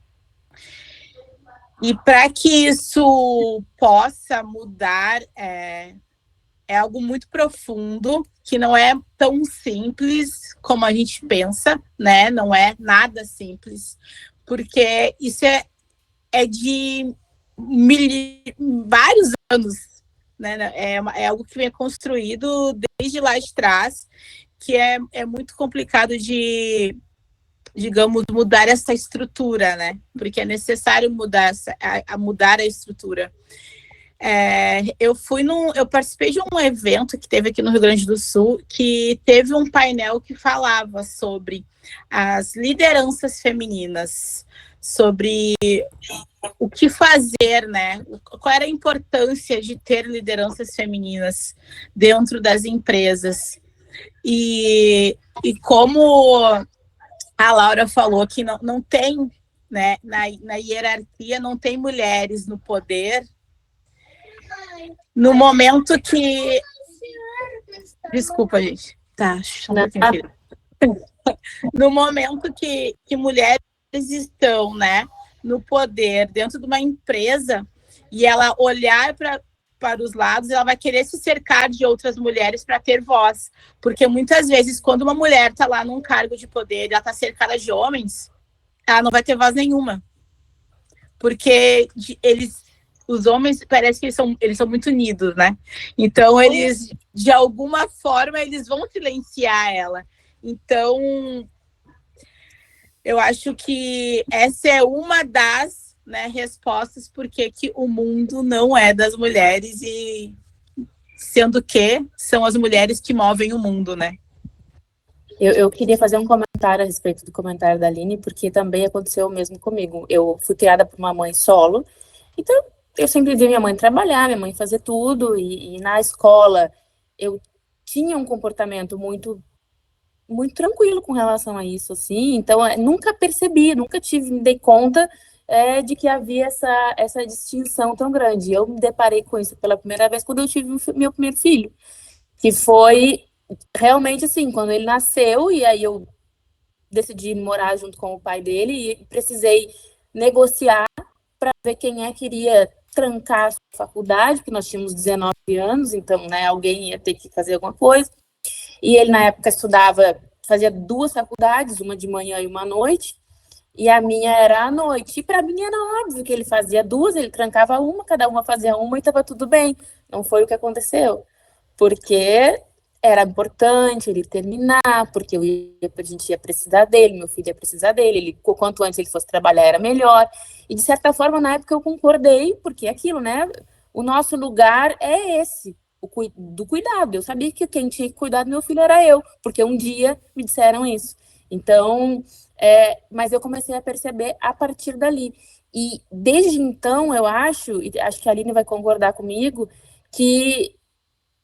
E para que isso possa mudar, é algo muito profundo, que não é tão simples como a gente pensa, né? Não é nada simples, porque isso é de vários anos, né? É algo que vem construído desde lá de trás, que é muito complicado de, digamos, mudar essa estrutura, né? Porque é necessário mudar a estrutura. Eu participei de um evento que teve aqui no Rio Grande do Sul, que teve um painel que falava sobre as lideranças femininas, sobre o que fazer, né? Qual era a importância de ter lideranças femininas dentro das empresas. E como a Laura falou, que não tem, né, na hierarquia, não tem mulheres no poder. No momento que... Desculpa, gente. Tá, um pouquinho, filha. No momento que mulheres estão, né, no poder, dentro de uma empresa, e ela olhar para os lados, ela vai querer se cercar de outras mulheres para ter voz. Porque muitas vezes, quando uma mulher está lá num cargo de poder e ela está cercada de homens, ela não vai ter voz nenhuma. Porque os homens, parece que eles são muito unidos, né? Então, eles, de alguma forma, eles vão silenciar ela. Então, eu acho que essa é uma das, né, respostas porque que o mundo não é das mulheres, e sendo que são as mulheres que movem o mundo, né? Eu queria fazer um comentário a respeito do comentário da Aline, porque também aconteceu o mesmo comigo. Eu fui criada por uma mãe solo, então eu sempre vi minha mãe trabalhar, minha mãe fazer tudo, e na escola eu tinha um comportamento muito tranquilo com relação a isso, assim, então nunca percebi, nunca me dei conta de que havia essa distinção tão grande. Eu me deparei com isso pela primeira vez quando eu tive meu primeiro filho, que foi realmente assim, quando ele nasceu, e aí eu decidi morar junto com o pai dele, e precisei negociar para ver quem que iria trancar a sua faculdade, porque nós tínhamos 19 anos, então, né, alguém ia ter que fazer alguma coisa. E ele, na época, fazia 2 faculdades, uma de manhã e uma à noite, e a minha era à noite. E para mim era óbvio que ele fazia 2, ele trancava uma, cada uma fazia uma e estava tudo bem. Não foi o que aconteceu, porque era importante ele terminar, porque a gente ia precisar dele, meu filho ia precisar dele, quanto antes ele fosse trabalhar era melhor. E, de certa forma, na época eu concordei, porque é aquilo, né? O nosso lugar é esse, do cuidado. Eu sabia que quem tinha que cuidar do meu filho era eu, porque um dia me disseram isso. Então, mas eu comecei a perceber a partir dali. E desde então, eu acho que a Aline vai concordar comigo, que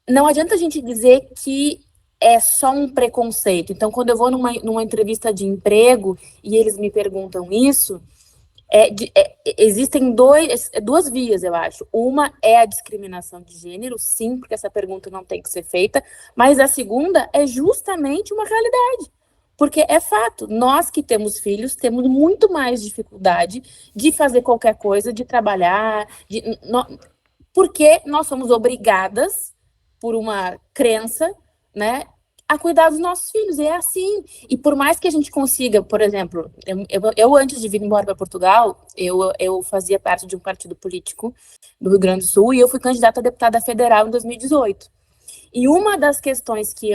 não adianta a gente dizer que é só um preconceito. Então, quando eu vou numa entrevista de emprego e eles me perguntam isso, existem duas vias, eu acho. Uma é a discriminação de gênero, sim, porque essa pergunta não tem que ser feita, mas a segunda é justamente uma realidade. Porque é fato, nós que temos filhos temos muito mais dificuldade de fazer qualquer coisa, de trabalhar, porque nós somos obrigadas, por uma crença, né, a cuidar dos nossos filhos, e é assim. E por mais que a gente consiga, por exemplo, eu antes de vir embora para Portugal, eu fazia parte de um partido político do Rio Grande do Sul, e eu fui candidata a deputada federal em 2018. E uma das questões que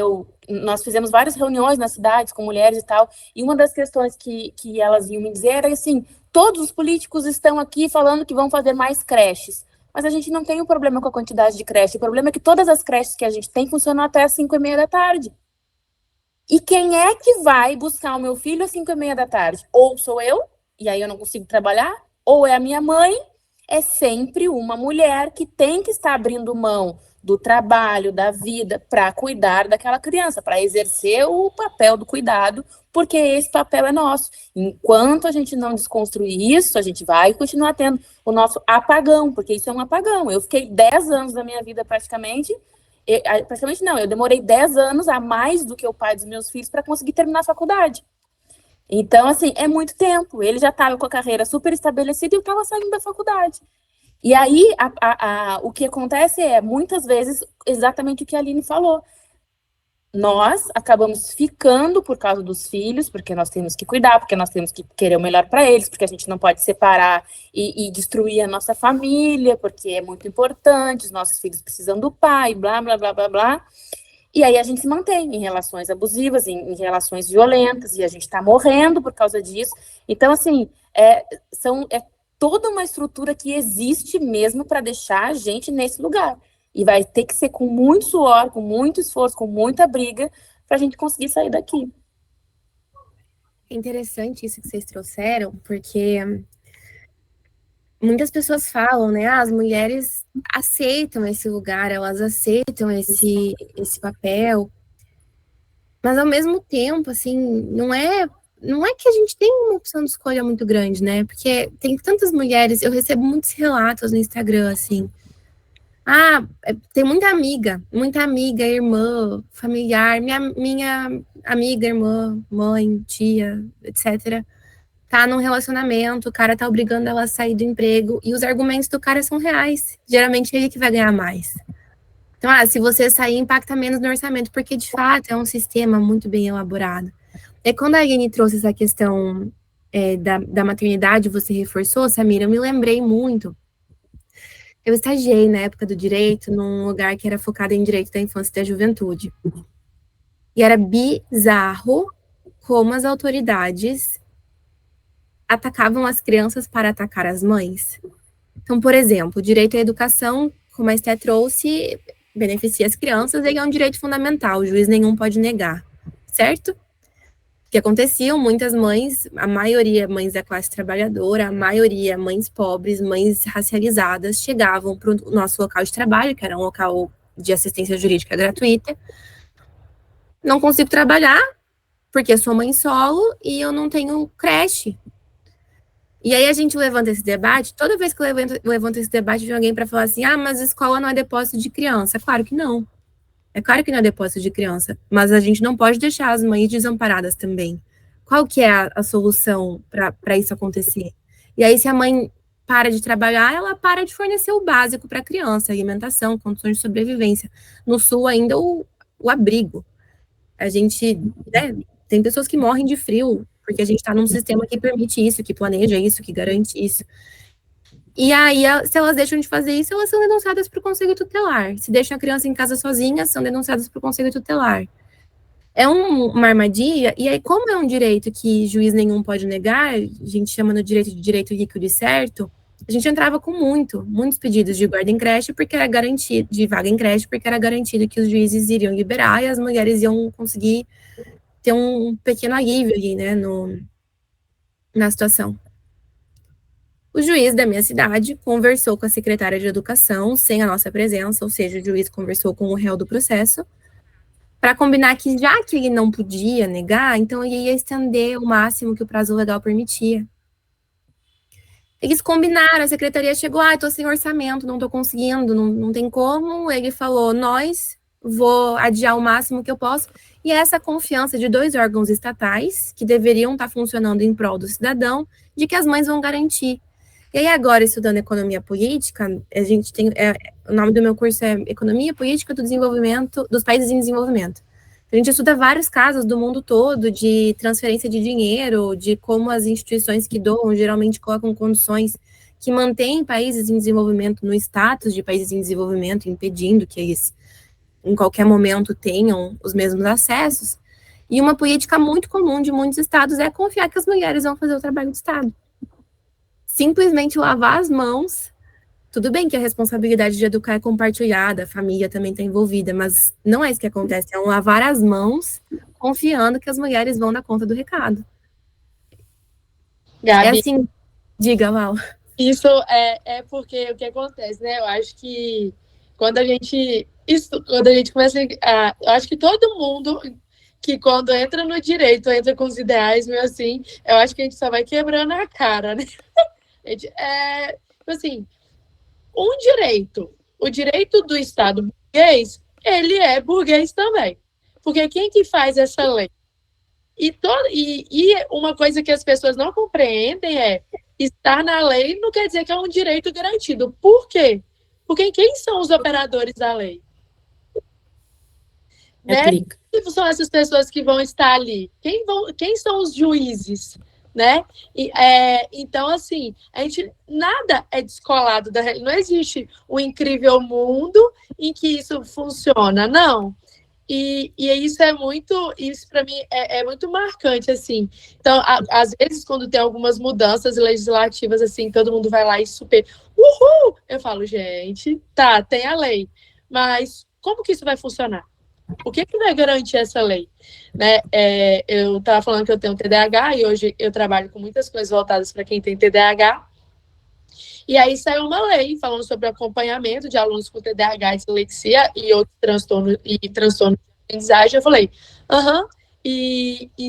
nós fizemos várias reuniões nas cidades com mulheres e tal, e uma das questões que elas vinham me dizer era assim, todos os políticos estão aqui falando que vão fazer mais creches, mas a gente não tem um problema com a quantidade de creche. O problema é que todas as creches que a gente tem funcionam até às 5h30 da tarde. E quem é que vai buscar o meu filho às 5h30 da tarde? Ou sou eu, e aí eu não consigo trabalhar, ou é a minha mãe. É sempre uma mulher que tem que estar abrindo mão do trabalho, da vida, para cuidar daquela criança, para exercer o papel do cuidado, porque esse papel é nosso. Enquanto a gente não desconstruir isso, a gente vai continuar tendo o nosso apagão, porque isso é um apagão. Eu fiquei 10 anos da minha vida praticamente não, eu demorei 10 anos a mais do que o pai dos meus filhos para conseguir terminar a faculdade. Então, assim, é muito tempo. Ele já estava com a carreira super estabelecida e eu estava saindo da faculdade. E aí, o que acontece é, muitas vezes, exatamente o que a Aline falou. Nós acabamos ficando por causa dos filhos, porque nós temos que cuidar, porque nós temos que querer o melhor para eles, porque a gente não pode separar e destruir a nossa família, porque é muito importante, os nossos filhos precisam do pai, blá, blá, blá, blá, blá. E aí a gente se mantém em relações abusivas, em relações violentas, e a gente está morrendo por causa disso. Então, assim, é toda uma estrutura que existe mesmo para deixar a gente nesse lugar. E vai ter que ser com muito suor, com muito esforço, com muita briga, para a gente conseguir sair daqui. É interessante isso que vocês trouxeram, porque muitas pessoas falam, né? As mulheres aceitam esse lugar, elas aceitam esse papel. Mas ao mesmo tempo, assim, não é que a gente tem uma opção de escolha muito grande, né? Porque tem tantas mulheres, eu recebo muitos relatos no Instagram, assim. Tem muita amiga, irmã, familiar, minha amiga, irmã, mãe, tia, etc. Tá num relacionamento, o cara tá obrigando ela a sair do emprego, e os argumentos do cara são reais. Geralmente é ele que vai ganhar mais. Então, se você sair, impacta menos no orçamento, porque de fato é um sistema muito bem elaborado. E quando a Aline trouxe essa questão da maternidade, você reforçou, Samira, eu me lembrei muito. Eu estagiei na época do direito num lugar que era focado em direito da infância e da juventude. E era bizarro como as autoridades atacavam as crianças para atacar as mães. Então, por exemplo, o direito à educação, como a Esté trouxe, beneficia as crianças, e é um direito fundamental, o juiz nenhum pode negar, certo? O que acontecia, muitas mães, a maioria mães da classe trabalhadora, a maioria mães pobres, mães racializadas, chegavam para o nosso local de trabalho, que era um local de assistência jurídica gratuita. Não consigo trabalhar, porque sou mãe solo e eu não tenho creche. E aí a gente levanta esse debate, toda vez que eu levanto esse debate, vem alguém para falar assim, mas a escola não é depósito de criança. Claro que não. É claro que não é depósito de criança, mas a gente não pode deixar as mães desamparadas também. Qual que é a solução para isso acontecer? E aí, se a mãe para de trabalhar, ela para de fornecer o básico para a criança, alimentação, condições de sobrevivência. No Sul, ainda o abrigo. A gente, né, tem pessoas que morrem de frio, porque a gente está num sistema que permite isso, que planeja isso, que garante isso. E aí, se elas deixam de fazer isso, elas são denunciadas para o Conselho Tutelar. Se deixam a criança em casa sozinha, são denunciadas para o Conselho Tutelar. É uma armadilha, e aí, como é um direito que juiz nenhum pode negar, a gente chama no direito de direito líquido e certo, a gente entrava com muitos pedidos de guarda em creche, porque era garantido, de vaga em creche, porque era garantido que os juízes iriam liberar e as mulheres iam conseguir ter um pequeno alívio ali, né, na situação. O juiz da minha cidade conversou com a secretária de educação, sem a nossa presença, ou seja, o juiz conversou com o réu do processo, para combinar que, já que ele não podia negar, então ele ia estender o máximo que o prazo legal permitia. Eles combinaram, a secretaria chegou, estou sem orçamento, não estou conseguindo, não tem como. Ele falou, vou adiar o máximo que eu posso. E essa confiança de 2 órgãos estatais, que deveriam estar funcionando em prol do cidadão, de que as mães vão garantir. E aí agora, estudando economia política, a gente tem, o nome do meu curso é Economia Política do Desenvolvimento, dos Países em Desenvolvimento. A gente estuda vários casos do mundo todo de transferência de dinheiro, de como as instituições que doam geralmente colocam condições que mantêm países em desenvolvimento no status de países em desenvolvimento, impedindo que eles, em qualquer momento, tenham os mesmos acessos. E uma política muito comum de muitos estados é confiar que as mulheres vão fazer o trabalho do Estado. Simplesmente lavar as mãos. Tudo bem que a responsabilidade de educar é compartilhada, a família também está envolvida, mas não é isso que acontece, é um lavar as mãos, confiando que as mulheres vão dar conta do recado. Gabi, é assim, diga, Lau. Isso é porque o que acontece, né? Eu acho que quando a gente começa a... Eu acho que todo mundo que quando entra no direito, entra com os ideais, meio assim, eu acho que a gente só vai quebrando a cara, né? Assim, o direito do Estado burguês, ele é burguês também. Porque quem que faz essa lei? E uma coisa que as pessoas não compreendem é estar na lei não quer dizer que é um direito garantido. Por quê? Porque quem são os operadores da lei? Né? Quem são essas pessoas que vão estar ali? Quem são os juízes? Né? Então, assim, nada é descolado da realidade. Não existe um incrível mundo em que isso funciona, não. E isso para mim é muito marcante, assim. Então, às vezes, quando tem algumas mudanças legislativas, assim, todo mundo vai lá e super, uhul! Eu falo, gente, tá, tem a lei, mas como que isso vai funcionar? O que vai garantir essa lei? Né? Eu estava falando que eu tenho TDAH e hoje eu trabalho com muitas coisas voltadas para quem tem TDAH. E aí saiu uma lei falando sobre acompanhamento de alunos com TDAH, dislexia e outros transtornos de aprendizagem. Eu falei,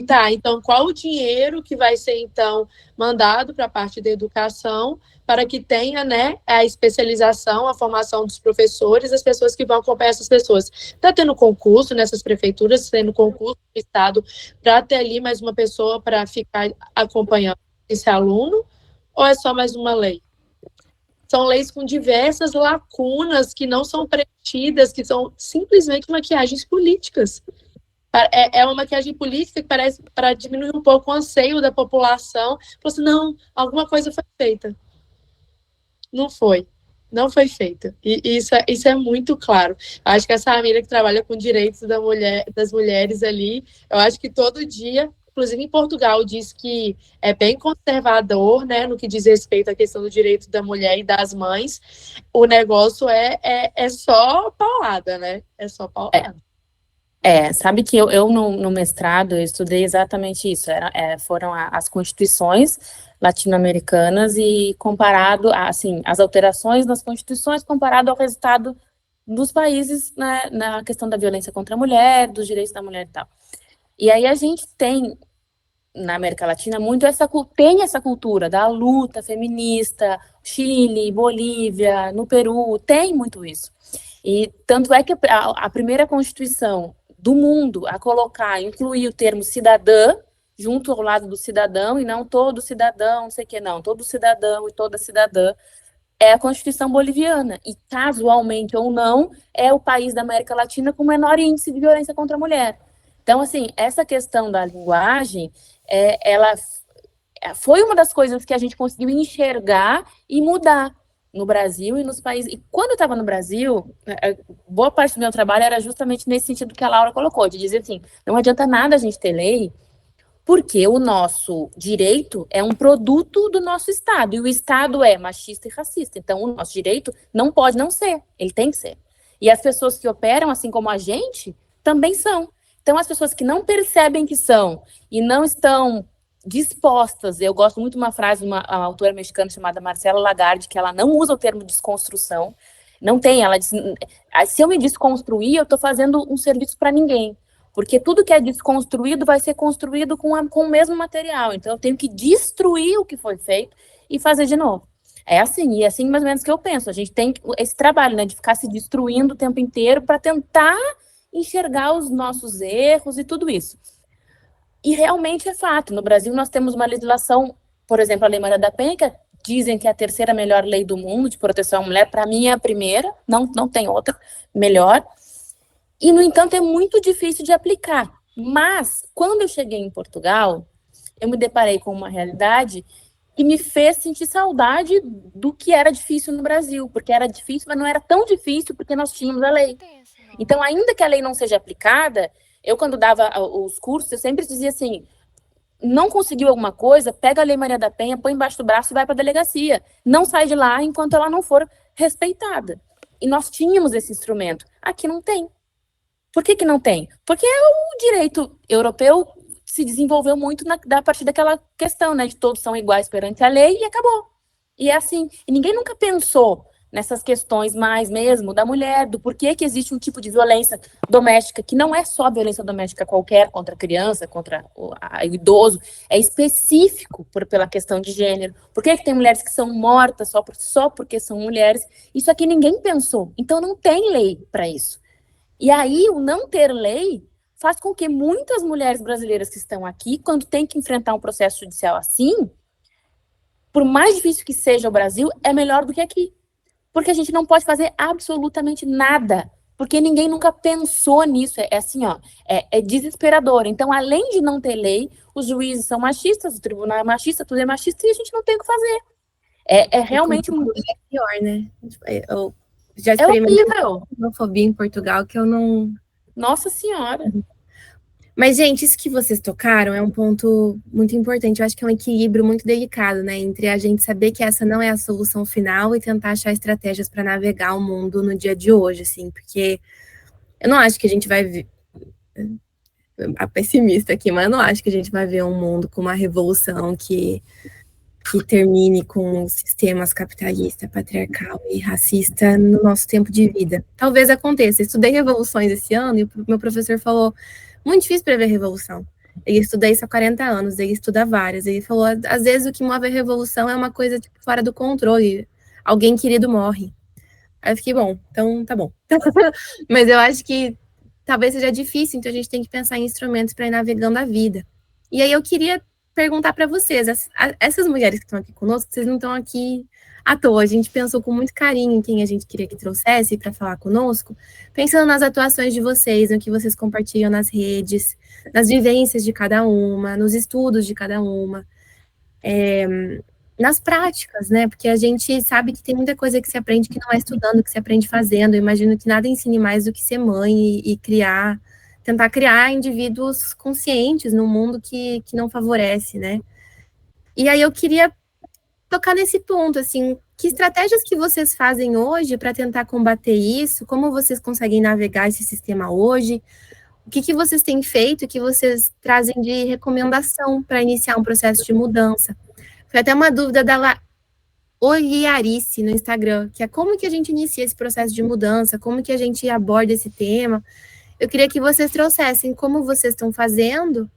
tá, então qual o dinheiro que vai ser, então, mandado para a parte da educação para que tenha, né, a especialização, a formação dos professores, as pessoas que vão acompanhar essas pessoas. Está tendo concurso nessas prefeituras, tendo concurso no estado, para ter ali mais uma pessoa para ficar acompanhando esse aluno, ou é só mais uma lei? São leis com diversas lacunas que não são preenchidas, que são simplesmente maquiagens políticas. É uma maquiagem política que parece para diminuir um pouco o anseio da população. Assim, não, alguma coisa foi feita. Não foi. Não foi feita. E isso é muito claro. Eu acho que essa família que trabalha com direitos das mulheres ali, eu acho que todo dia, inclusive em Portugal, diz que é bem conservador, né, no que diz respeito à questão do direito da mulher e das mães. O negócio é só paulada, né? É só paulada. Sabe que eu no mestrado eu estudei exatamente isso, foram as constituições latino-americanas e comparado, assim, as alterações nas constituições comparado ao resultado dos países, né, na questão da violência contra a mulher, dos direitos da mulher e tal. E aí a gente tem, na América Latina, muito essa cultura da luta feminista, Chile, Bolívia, no Peru, tem muito isso. E tanto é que a primeira constituição do mundo a incluir o termo cidadã, junto ao lado do cidadão, e não todo cidadão, não sei o que, não, todo cidadão e toda cidadã, é a Constituição boliviana, e casualmente ou não, é o país da América Latina com menor índice de violência contra a mulher. Então, assim, essa questão da linguagem, ela foi uma das coisas que a gente conseguiu enxergar e mudar no Brasil e nos países. E quando eu estava no Brasil, boa parte do meu trabalho era justamente nesse sentido que a Laura colocou, de dizer assim, não adianta nada a gente ter lei, porque o nosso direito é um produto do nosso Estado, e o Estado é machista e racista. Então, o nosso direito não pode não ser, ele tem que ser. E as pessoas que operam, assim como a gente, também são. Então, as pessoas que não percebem que são e não estão dispostas, eu gosto muito de uma frase de uma autora mexicana chamada Marcela Lagarde, que ela não usa o termo desconstrução, não tem, ela diz, se eu me desconstruir, eu estou fazendo um serviço para ninguém, porque tudo que é desconstruído vai ser construído com o mesmo material, então eu tenho que destruir o que foi feito e fazer de novo. É assim, e é assim mais ou menos que eu penso, a gente tem esse trabalho, né, de ficar se destruindo o tempo inteiro para tentar enxergar os nossos erros e tudo isso. E realmente é fato, no Brasil nós temos uma legislação, por exemplo, a Lei Maria da Penha, que dizem que é a terceira melhor lei do mundo de proteção à mulher, para mim é a primeira, não tem outra melhor, e no entanto é muito difícil de aplicar. Mas, quando eu cheguei em Portugal, eu me deparei com uma realidade que me fez sentir saudade do que era difícil no Brasil, porque era difícil, mas não era tão difícil porque nós tínhamos a lei. Então, ainda que a lei não seja aplicada, eu, quando dava os cursos, eu sempre dizia assim, não conseguiu alguma coisa, pega a Lei Maria da Penha, põe embaixo do braço e vai para a delegacia. Não sai de lá enquanto ela não for respeitada. E nós tínhamos esse instrumento. Aqui não tem. Por que não tem? Porque o direito europeu se desenvolveu muito a partir daquela questão, né, de todos são iguais perante a lei, e acabou. E é assim. E ninguém nunca pensou nessas questões mais mesmo da mulher, do porquê que existe um tipo de violência doméstica, que não é só violência doméstica qualquer, contra a criança, contra o idoso, é específico pela questão de gênero. Por que tem mulheres que são mortas só porque são mulheres? Isso aqui ninguém pensou. Então não tem lei para isso. E aí, o não ter lei faz com que muitas mulheres brasileiras que estão aqui, quando tem que enfrentar um processo judicial assim, por mais difícil que seja o Brasil, é melhor do que aqui. Porque a gente não pode fazer absolutamente nada, porque ninguém nunca pensou nisso. É assim, ó, é desesperador. Então, além de não ter lei, os juízes são machistas, o tribunal é machista, tudo é machista, e a gente não tem o que fazer. É realmente É pior, né? Eu já é experimentei horrível. homofobia em Portugal que eu não... Nossa Senhora. Mas, gente, isso que vocês tocaram é um ponto muito importante. Eu acho que é um equilíbrio muito delicado, né? Entre a gente saber que essa não é a solução final e tentar achar estratégias para navegar o mundo no dia de hoje, assim. Porque eu não acho que a gente vai ver... A pessimista aqui, mas eu não acho que a gente vai ver um mundo com uma revolução que termine com sistemas capitalista, patriarcal e racista no nosso tempo de vida. Talvez aconteça. Eu estudei revoluções esse ano e o meu professor falou, muito difícil prever revolução. Ele estuda isso há 40 anos, ele estuda várias. Ele falou, às vezes o que move a revolução é uma coisa tipo, fora do controle. Alguém querido morre. Aí eu fiquei, bom, então tá bom. Mas eu acho que talvez seja difícil, então a gente tem que pensar em instrumentos para ir navegando a vida. E aí eu queria perguntar para vocês, essas mulheres que estão aqui conosco, vocês não estão aqui à toa, a gente pensou com muito carinho em quem a gente queria que trouxesse para falar conosco, pensando nas atuações de vocês, no que vocês compartilham nas redes, nas vivências de cada uma, nos estudos de cada uma, nas práticas, né, porque a gente sabe que tem muita coisa que se aprende que não é estudando, que se aprende fazendo. Eu imagino que nada ensine mais do que ser mãe e tentar criar indivíduos conscientes num mundo que não favorece, né? E aí eu queria tocar nesse ponto, assim, que estratégias que vocês fazem hoje para tentar combater isso? Como vocês conseguem navegar esse sistema hoje? O que vocês têm feito, que vocês trazem de recomendação para iniciar um processo de mudança? Foi até uma dúvida da Oliarice no Instagram, que é como que a gente inicia esse processo de mudança, como que a gente aborda esse tema. Eu queria que vocês trouxessem como vocês estão fazendo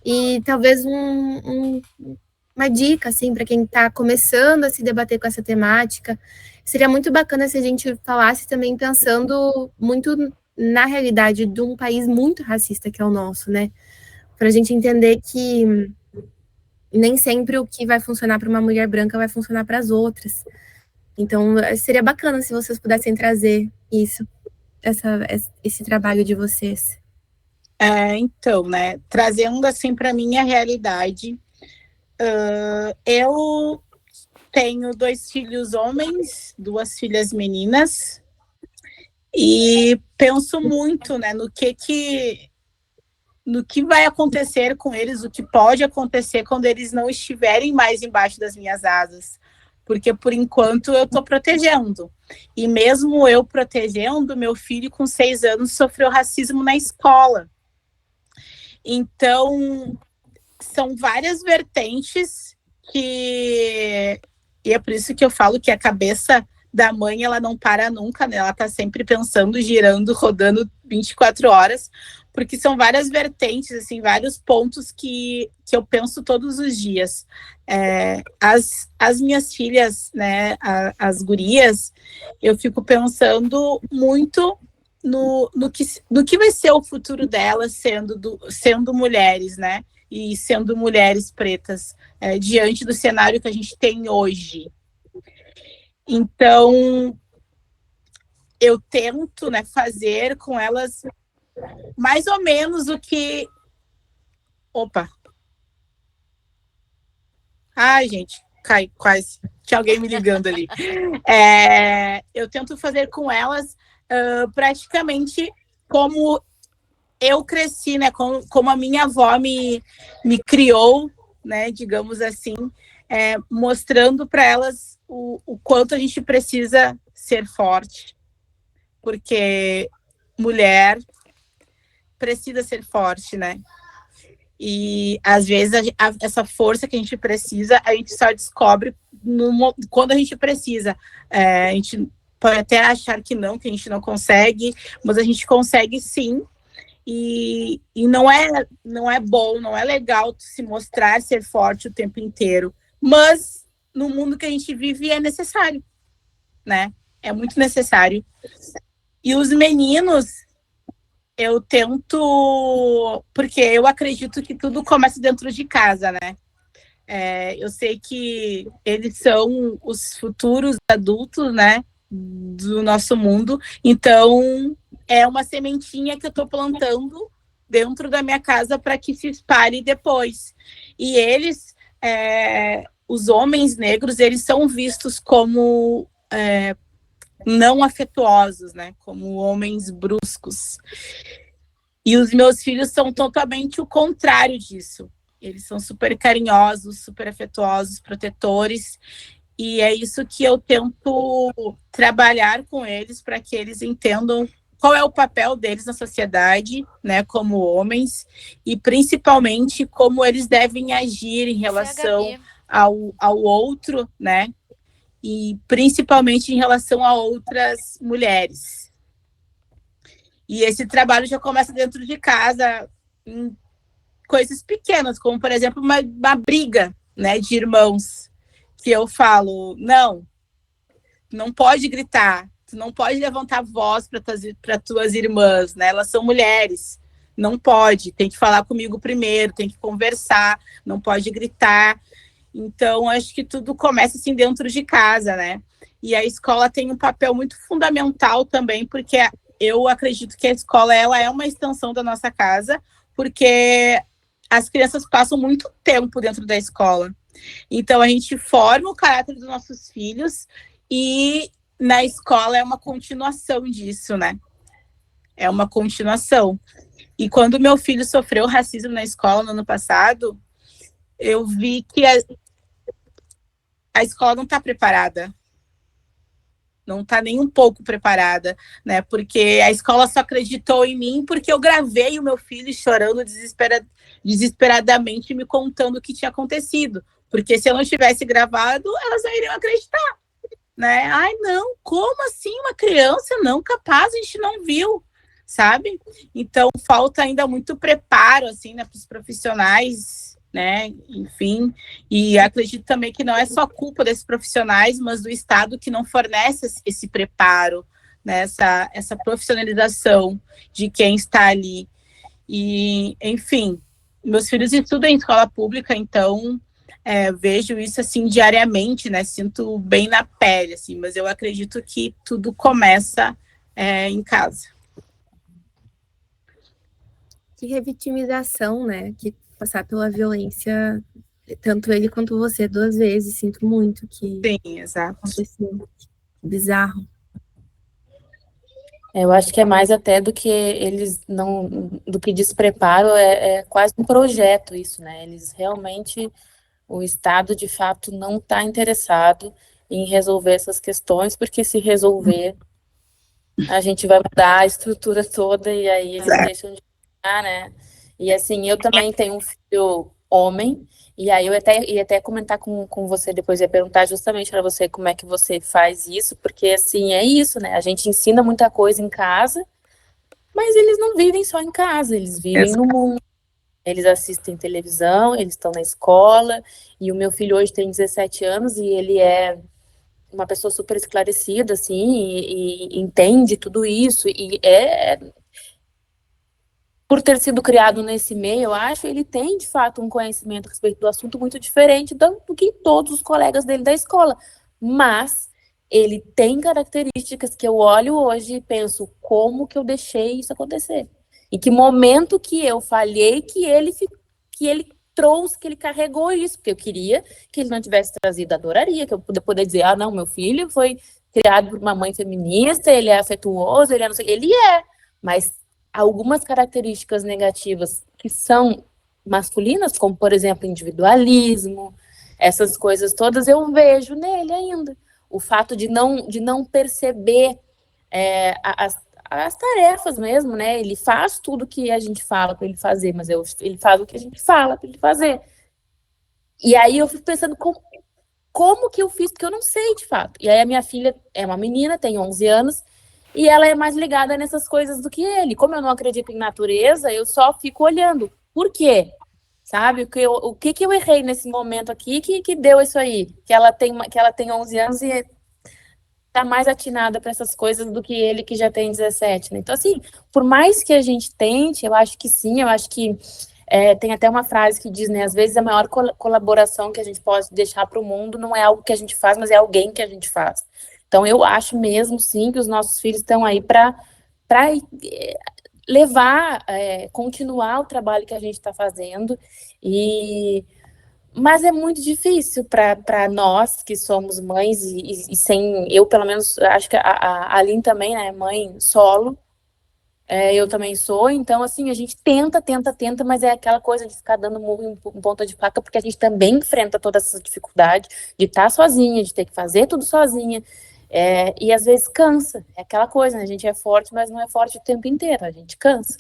e talvez uma dica, assim, para quem está começando a se debater com essa temática. Seria muito bacana se a gente falasse também pensando muito na realidade de um país muito racista que é o nosso, né? Para a gente entender que nem sempre o que vai funcionar para uma mulher branca vai funcionar para as outras. Então, seria bacana se vocês pudessem trazer isso. Esse trabalho de vocês. Então, né, trazendo assim para minha realidade, eu tenho 2 filhos homens, 2 filhas meninas, e penso muito, né, no que vai acontecer com eles, o que pode acontecer quando eles não estiverem mais embaixo das minhas asas. Porque, por enquanto, eu estou protegendo. E mesmo eu protegendo, meu filho, com 6 anos, sofreu racismo na escola. Então, são várias vertentes e é por isso que eu falo que a cabeça da mãe, ela não para nunca, né? Ela está sempre pensando, girando, rodando 24 horas, porque são várias vertentes, assim, vários pontos que eu penso todos os dias. As minhas filhas, né, as gurias, eu fico pensando muito no que vai ser o futuro delas sendo mulheres, né, e sendo mulheres pretas, diante do cenário que a gente tem hoje. Então, eu tento, né, fazer com elas mais ou menos o que... Opa! Ai, gente, cai quase. Tinha alguém me ligando ali. Eu tento fazer com elas praticamente como eu cresci, né? Como a minha avó me criou, né? Digamos assim, mostrando para elas o quanto a gente precisa ser forte. Porque mulher precisa ser forte, né? E às vezes essa força que a gente precisa, a gente só descobre quando a gente precisa. A gente pode até achar que a gente não consegue, mas a gente consegue sim. E não é bom, não é legal se mostrar ser forte o tempo inteiro. Mas no mundo que a gente vive é necessário, né? É muito necessário. E os meninos, eu tento, porque eu acredito que tudo começa dentro de casa, né? Eu sei que eles são os futuros adultos, né, do nosso mundo. Então, é uma sementinha que eu estou plantando dentro da minha casa para que se espalhe depois. E eles, os homens negros, eles são vistos como não afetuosos, né, como homens bruscos. E os meus filhos são totalmente o contrário disso. Eles são super carinhosos, super afetuosos, protetores, e é isso que eu tento trabalhar com eles para que eles entendam qual é o papel deles na sociedade, né, como homens, e principalmente como eles devem agir em relação ao outro, né, e principalmente em relação a outras mulheres. E esse trabalho já começa dentro de casa, em coisas pequenas, como, por exemplo, uma briga, né, de irmãos, que eu falo, não pode gritar, tu não pode levantar a voz para tuas irmãs, né, elas são mulheres, não pode, tem que falar comigo primeiro, tem que conversar, não pode gritar. Então, acho que tudo começa assim dentro de casa, né, e a escola tem um papel muito fundamental também, porque eu acredito que a escola, ela é uma extensão da nossa casa, porque as crianças passam muito tempo dentro da escola. Então, a gente forma o caráter dos nossos filhos e na escola é uma continuação disso, né? É uma continuação. E quando meu filho sofreu racismo na escola no ano passado, eu vi que a escola não está preparada. Não está nem um pouco preparada, né? Porque a escola só acreditou em mim porque eu gravei o meu filho chorando desesperadamente, me contando o que tinha acontecido. Porque se eu não tivesse gravado, elas não iriam acreditar, né? Ai, não, como assim uma criança não capaz? A gente não viu, sabe? Então, falta ainda muito preparo, assim, né, para os profissionais, né? Enfim, e acredito também que não é só culpa desses profissionais, mas do Estado que não fornece esse preparo, né? Essa profissionalização de quem está ali. E, enfim, meus filhos estudam em escola pública, então vejo isso assim diariamente, né? Sinto bem na pele, assim, mas eu acredito que tudo começa em casa. Que revitimização, né? Que passar pela violência, tanto ele quanto você, 2 vezes. Sinto muito que Sim, exato. aconteceu. Bizarro. Eu acho que é mais até do que eles não, do que despreparo, é quase um projeto isso, né? Eles realmente, o Estado de fato não está interessado em resolver essas questões, porque se resolver, a gente vai mudar a estrutura toda e aí eles deixam de ficar, né? E assim, eu também tenho um filho homem, e aí eu ia até comentar com você depois, ia perguntar justamente para você como é que você faz isso, porque assim, é isso, né? A gente ensina muita coisa em casa, mas eles não vivem só em casa, eles vivem no mundo, eles assistem televisão, eles estão na escola, e o meu filho hoje tem 17 anos e ele é uma pessoa super esclarecida, assim, e entende tudo isso, e por ter sido criado nesse meio, eu acho, ele tem, de fato, um conhecimento a respeito do assunto muito diferente do que todos os colegas dele da escola. Mas ele tem características que eu olho hoje e penso, como que eu deixei isso acontecer? Em que momento que eu falhei que ele trouxe, que ele carregou isso? Porque eu queria que ele não tivesse trazido, adoraria, que eu poder dizer, não, meu filho foi criado por uma mãe feminista, ele é afetuoso, ele é não sei, ele é, mas algumas características negativas que são masculinas, como, por exemplo, individualismo, essas coisas todas, eu vejo nele ainda. O fato de não perceber as tarefas mesmo, né? Ele faz tudo que a gente fala para ele fazer, mas ele faz o que a gente fala para ele fazer. E aí eu fico pensando, como que eu fiz? Porque eu não sei, de fato. E aí a minha filha é uma menina, tem 11 anos, e ela é mais ligada nessas coisas do que ele. Como eu não acredito em natureza, eu só fico olhando. Por quê? Sabe? O que eu errei nesse momento aqui que deu isso aí? Que ela tem 11 anos e tá mais atinada para essas coisas do que ele que já tem 17, né? Então, assim, por mais que a gente tente, eu acho que sim, eu acho que tem até uma frase que diz, né, às vezes a maior colaboração que a gente pode deixar para o mundo não é algo que a gente faz, mas é alguém que a gente faz. Então, eu acho mesmo, sim, que os nossos filhos estão aí para levar, continuar o trabalho que a gente está fazendo, mas é muito difícil para nós que somos mães, e sem, eu pelo menos, acho que a Aline também, né, mãe solo, eu também sou, então assim, a gente tenta, mas é aquela coisa de ficar dando murro em ponta de faca, porque a gente também enfrenta toda essa dificuldade de estar sozinha, de ter que fazer tudo sozinha, e às vezes cansa, é aquela coisa, né? A gente é forte, mas não é forte o tempo inteiro, a gente cansa.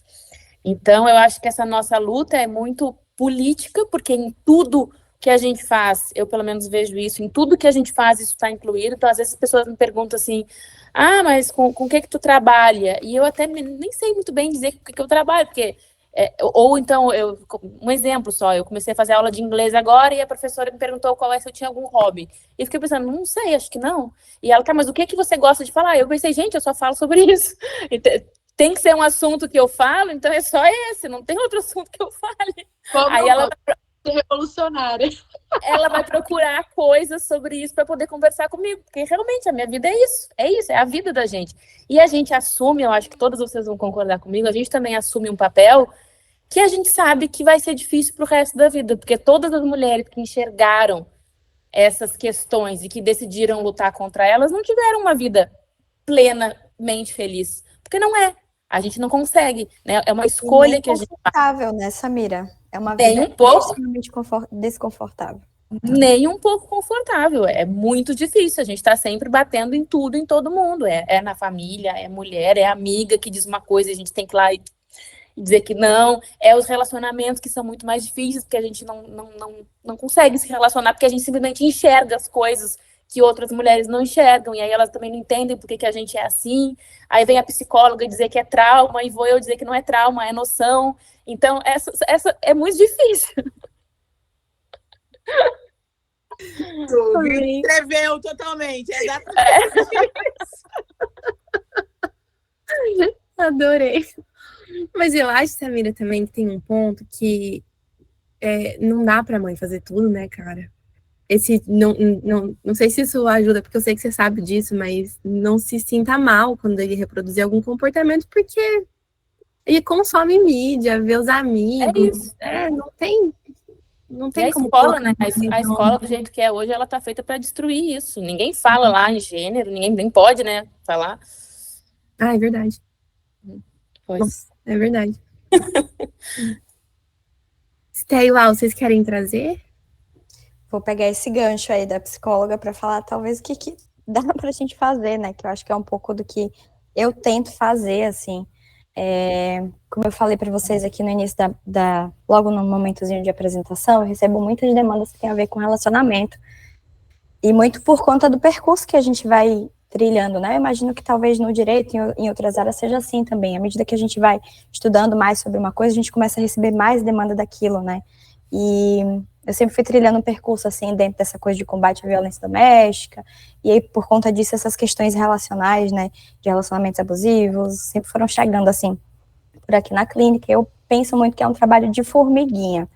Então, eu acho que essa nossa luta é muito política, porque em tudo que a gente faz, eu pelo menos vejo isso, em tudo que a gente faz, isso está incluído. Então, às vezes as pessoas me perguntam assim, mas com o que tu trabalha? E eu até nem sei muito bem dizer com o que eu trabalho, porque... ou então, um exemplo só, eu comecei a fazer aula de inglês agora e a professora me perguntou se eu tinha algum hobby. E eu fiquei pensando, não sei, acho que não. E ela, mas o que você gosta de falar? Eu pensei, gente, eu só falo sobre isso. Tem que ser um assunto que eu falo, então é só esse, não tem outro assunto que eu fale. Aí ela revolucionária. Ela vai procurar coisas sobre isso para poder conversar comigo, porque realmente a minha vida é isso, é a vida da gente. E a gente assume, eu acho que todos vocês vão concordar comigo, a gente também assume um papel que a gente sabe que vai ser difícil para o resto da vida, porque todas as mulheres que enxergaram essas questões e que decidiram lutar contra elas não tiveram uma vida plenamente feliz, porque não é. A gente não consegue, né? É uma escolha que a gente faz. Confortável, né, Samira? É uma Nem vida um pouco extremamente desconfortável. Nem um pouco confortável. É muito difícil. A gente está sempre batendo em tudo, em todo mundo. É na família, é mulher, é amiga que diz uma coisa e a gente tem que ir lá e dizer que não. É os relacionamentos que são muito mais difíceis, porque a gente não consegue se relacionar, porque a gente simplesmente enxerga as coisas que outras mulheres não enxergam, e aí elas também não entendem por que a gente é assim. Aí vem a psicóloga dizer que é trauma, e vou eu dizer que não é trauma, é noção. Então, essa é muito difícil. Tu escreveu totalmente, exatamente isso. Adorei. Mas eu acho, Samira, também que tem um ponto que não dá pra mãe fazer tudo, né, cara? Não sei se isso ajuda, porque eu sei que você sabe disso, mas não se sinta mal quando ele reproduzir algum comportamento, porque ele consome mídia, vê os amigos. Não tem e a como escola, né? A escola, do jeito que é hoje, ela tá feita para destruir isso. Ninguém fala lá em gênero, ninguém nem pode, né, falar. É verdade. Pois. Nossa, é verdade. Stay lá, vocês querem trazer? Vou pegar esse gancho aí da psicóloga para falar talvez o que dá para a gente fazer, né? Que eu acho que é um pouco do que eu tento fazer, assim. Como eu falei para vocês aqui no início logo no momentozinho de apresentação, eu recebo muitas demandas que têm a ver com relacionamento. E muito por conta do percurso que a gente vai trilhando, né? Eu imagino que talvez no direito, em outras áreas, seja assim também. À medida que a gente vai estudando mais sobre uma coisa, a gente começa a receber mais demanda daquilo, né? E eu sempre fui trilhando um percurso, assim, dentro dessa coisa de combate à violência doméstica, e aí, por conta disso, essas questões relacionais, né, de relacionamentos abusivos, sempre foram chegando, assim, por aqui na clínica. Eu penso muito que é um trabalho de formiguinha.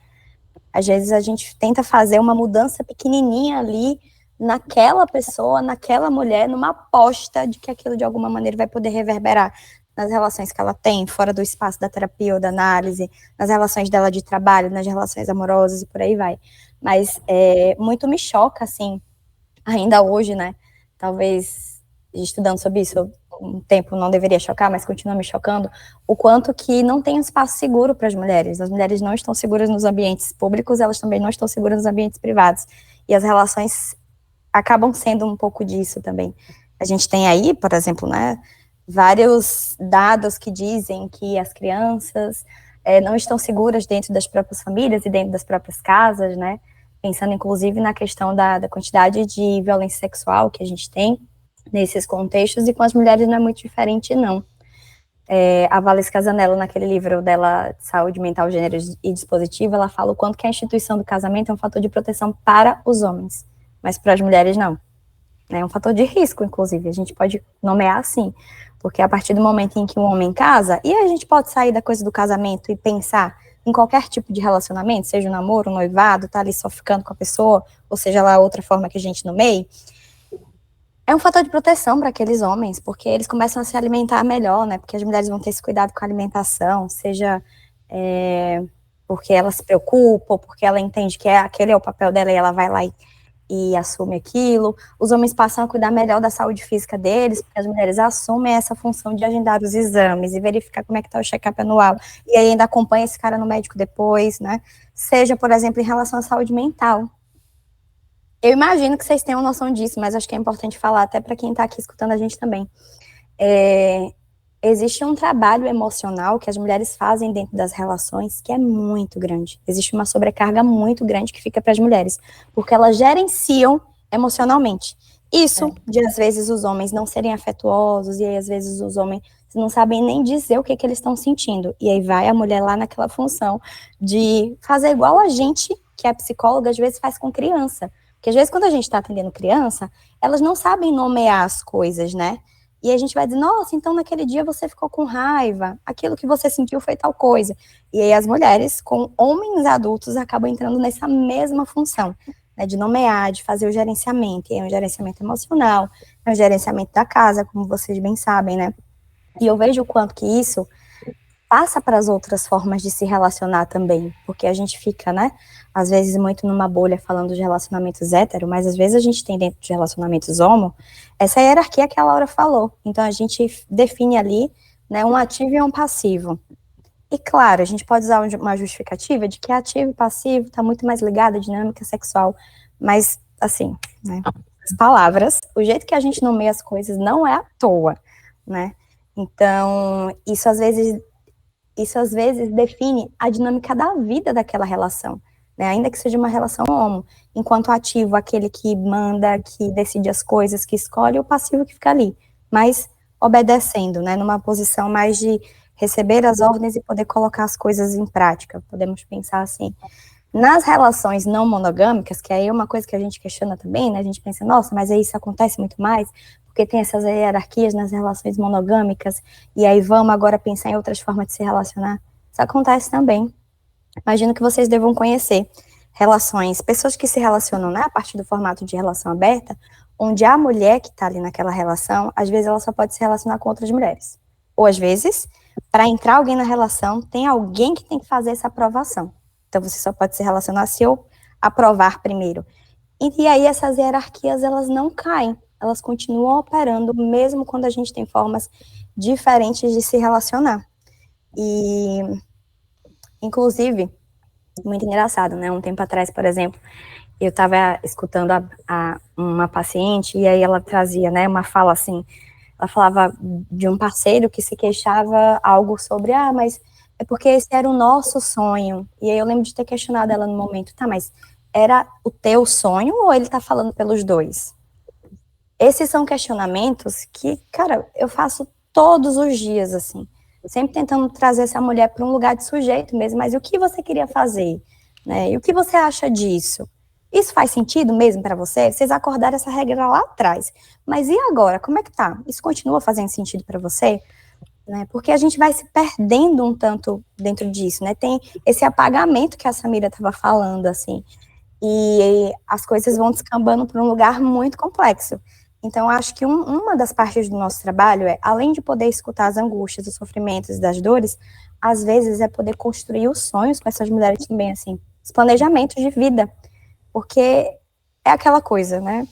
Às vezes a gente tenta fazer uma mudança pequenininha ali, naquela pessoa, naquela mulher, numa aposta de que aquilo, de alguma maneira, vai poder reverberar nas relações que ela tem, fora do espaço da terapia ou da análise, nas relações dela de trabalho, nas relações amorosas e por aí vai. Mas muito me choca, assim, ainda hoje, né, talvez estudando sobre isso, um tempo não deveria chocar, mas continua me chocando, o quanto que não tem um espaço seguro para as mulheres não estão seguras nos ambientes públicos, elas também não estão seguras nos ambientes privados, e as relações acabam sendo um pouco disso também. A gente tem aí, por exemplo, né, vários dados que dizem que as crianças não estão seguras dentro das próprias famílias e dentro das próprias casas, né, pensando inclusive na questão da quantidade de violência sexual que a gente tem nesses contextos, e com as mulheres não é muito diferente, não. A Valesca Casanello, naquele livro dela, Saúde Mental, Gênero e Dispositivo, ela fala o quanto que a instituição do casamento é um fator de proteção para os homens, mas para as mulheres não. né? É um fator de risco, inclusive, a gente pode nomear assim, porque a partir do momento em que um homem casa, e a gente pode sair da coisa do casamento e pensar em qualquer tipo de relacionamento, seja um namoro, um noivado, tá ali só ficando com a pessoa, ou seja lá outra forma que a gente nomeie, é um fator de proteção para aqueles homens, porque eles começam a se alimentar melhor, né? Porque as mulheres vão ter esse cuidado com a alimentação, seja porque ela se preocupa, ou porque ela entende que aquele é o papel dela e ela vai lá e assume aquilo. Os homens passam a cuidar melhor da saúde física deles, porque as mulheres assumem essa função de agendar os exames e verificar como é que está o check-up anual, e aí ainda acompanha esse cara no médico depois, né? Seja, por exemplo, em relação à saúde mental. Eu imagino que vocês tenham noção disso, mas acho que é importante falar até para quem está aqui escutando a gente também. Existe um trabalho emocional que as mulheres fazem dentro das relações que é muito grande. Existe uma sobrecarga muito grande que fica para as mulheres, porque elas gerenciam emocionalmente. Isso, de às vezes os homens não serem afetuosos, e aí às vezes os homens não sabem nem dizer o que eles estão sentindo. E aí vai a mulher lá naquela função de fazer igual a gente, que é psicóloga, às vezes faz com criança. Porque às vezes quando a gente está atendendo criança, elas não sabem nomear as coisas, né? E a gente vai dizer, nossa, então naquele dia você ficou com raiva, aquilo que você sentiu foi tal coisa. E aí as mulheres, com homens adultos, acabam entrando nessa mesma função, né, de nomear, de fazer o gerenciamento. E é um gerenciamento emocional, é um gerenciamento da casa, como vocês bem sabem, né? E eu vejo o quanto que isso passa para as outras formas de se relacionar também, porque a gente fica, né, às vezes muito numa bolha falando de relacionamentos hétero, mas às vezes a gente tem dentro de relacionamentos homo, essa hierarquia que a Laura falou, então a gente define ali, né, um ativo e um passivo. E claro, a gente pode usar uma justificativa de que ativo e passivo está muito mais ligado à dinâmica sexual, mas, assim, né, as palavras, o jeito que a gente nomeia as coisas não é à toa, né, então isso às vezes define a dinâmica da vida daquela relação, né? Ainda que seja uma relação homo, enquanto ativo, aquele que manda, que decide as coisas, que escolhe, o passivo que fica ali, mas obedecendo, né? Numa posição mais de receber as ordens e poder colocar as coisas em prática, podemos pensar assim. Nas relações não monogâmicas, que aí é uma coisa que a gente questiona também, né? A gente pensa, nossa, mas aí isso acontece muito mais, porque tem essas hierarquias nas relações monogâmicas, e aí vamos agora pensar em outras formas de se relacionar. Isso acontece também. Imagino que vocês devam conhecer relações, pessoas que se relacionam, né, a partir do formato de relação aberta, onde a mulher que está ali naquela relação, às vezes ela só pode se relacionar com outras mulheres. Ou às vezes, para entrar alguém na relação, tem alguém que tem que fazer essa aprovação. Então você só pode se relacionar se eu aprovar primeiro. E aí essas hierarquias, elas não caem, elas continuam operando, mesmo quando a gente tem formas diferentes de se relacionar. E, inclusive, muito engraçado, né? Um tempo atrás, por exemplo, eu estava escutando uma paciente, e aí ela trazia, né, uma fala assim, ela falava de um parceiro que se queixava algo sobre, mas é porque esse era o nosso sonho. E aí eu lembro de ter questionado ela no momento, tá, mas era o teu sonho ou ele tá falando pelos dois? Esses são questionamentos que, cara, eu faço todos os dias, assim, sempre tentando trazer essa mulher para um lugar de sujeito mesmo, mas o que você queria fazer, né, e o que você acha disso? Isso faz sentido mesmo para você? Vocês acordaram essa regra lá atrás, mas e agora, como é que tá? Isso continua fazendo sentido para você? Né, porque a gente vai se perdendo um tanto dentro disso, né, tem esse apagamento que a Samira estava falando, assim, e as coisas vão descambando para um lugar muito complexo. Então, acho que uma das partes do nosso trabalho é, além de poder escutar as angústias, os sofrimentos e das dores, às vezes é poder construir os sonhos com essas mulheres também, assim, os planejamentos de vida, porque é aquela coisa, né?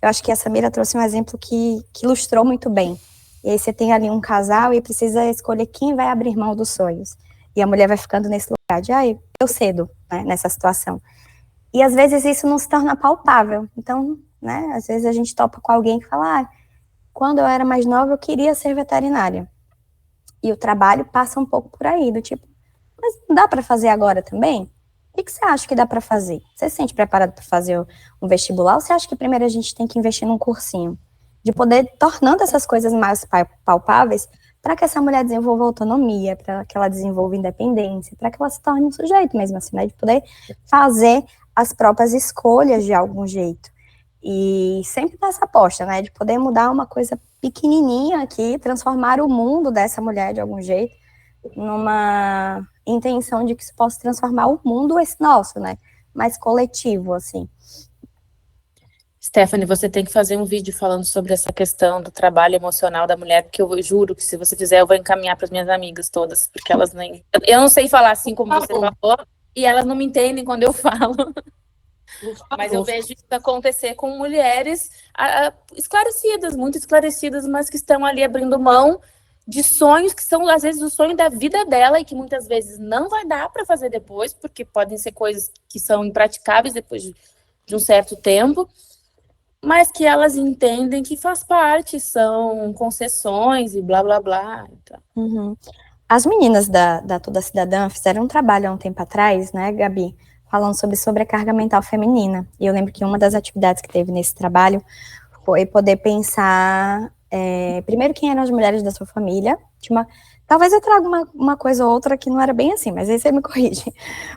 Eu acho que a Samira trouxe um exemplo que ilustrou muito bem. E aí você tem ali um casal e precisa escolher quem vai abrir mão dos sonhos. E a mulher vai ficando nesse lugar de, eu cedo, né, nessa situação. E às vezes isso não se torna palpável. Então, né, às vezes a gente topa com alguém que fala, quando eu era mais nova eu queria ser veterinária. E o trabalho passa um pouco por aí, do tipo, mas não dá para fazer agora também? O que você acha que dá para fazer? Você se sente preparado para fazer um vestibular ou você acha que primeiro a gente tem que investir num cursinho? De poder tornando essas coisas mais palpáveis para que essa mulher desenvolva autonomia, para que ela desenvolva independência, para que ela se torne um sujeito mesmo assim, né? De poder fazer as próprias escolhas de algum jeito. E sempre nessa aposta, né, de poder mudar uma coisa pequenininha aqui, transformar o mundo dessa mulher de algum jeito, numa intenção de que isso possa transformar o mundo esse nosso, né, mais coletivo, assim. Stephanie, você tem que fazer um vídeo falando sobre essa questão do trabalho emocional da mulher, porque eu juro que se você fizer, eu vou encaminhar para as minhas amigas todas, porque elas nem... Eu não sei falar assim como você falou, e elas não me entendem quando eu falo. Mas eu vejo isso acontecer com mulheres esclarecidas, muito esclarecidas, mas que estão ali abrindo mão de sonhos que são, às vezes, o sonho da vida dela e que muitas vezes não vai dar para fazer depois, porque podem ser coisas que são impraticáveis depois de um certo tempo, mas que elas entendem que faz parte, são concessões e blá, blá, blá. Então. Uhum. As meninas da Toda Cidadã fizeram um trabalho há um tempo atrás, né, Gabi, falando sobre sobrecarga mental feminina. E eu lembro que uma das atividades que teve nesse trabalho foi poder pensar, primeiro, quem eram as mulheres da sua família. Talvez eu traga uma coisa ou outra que não era bem assim, mas aí você me corrige.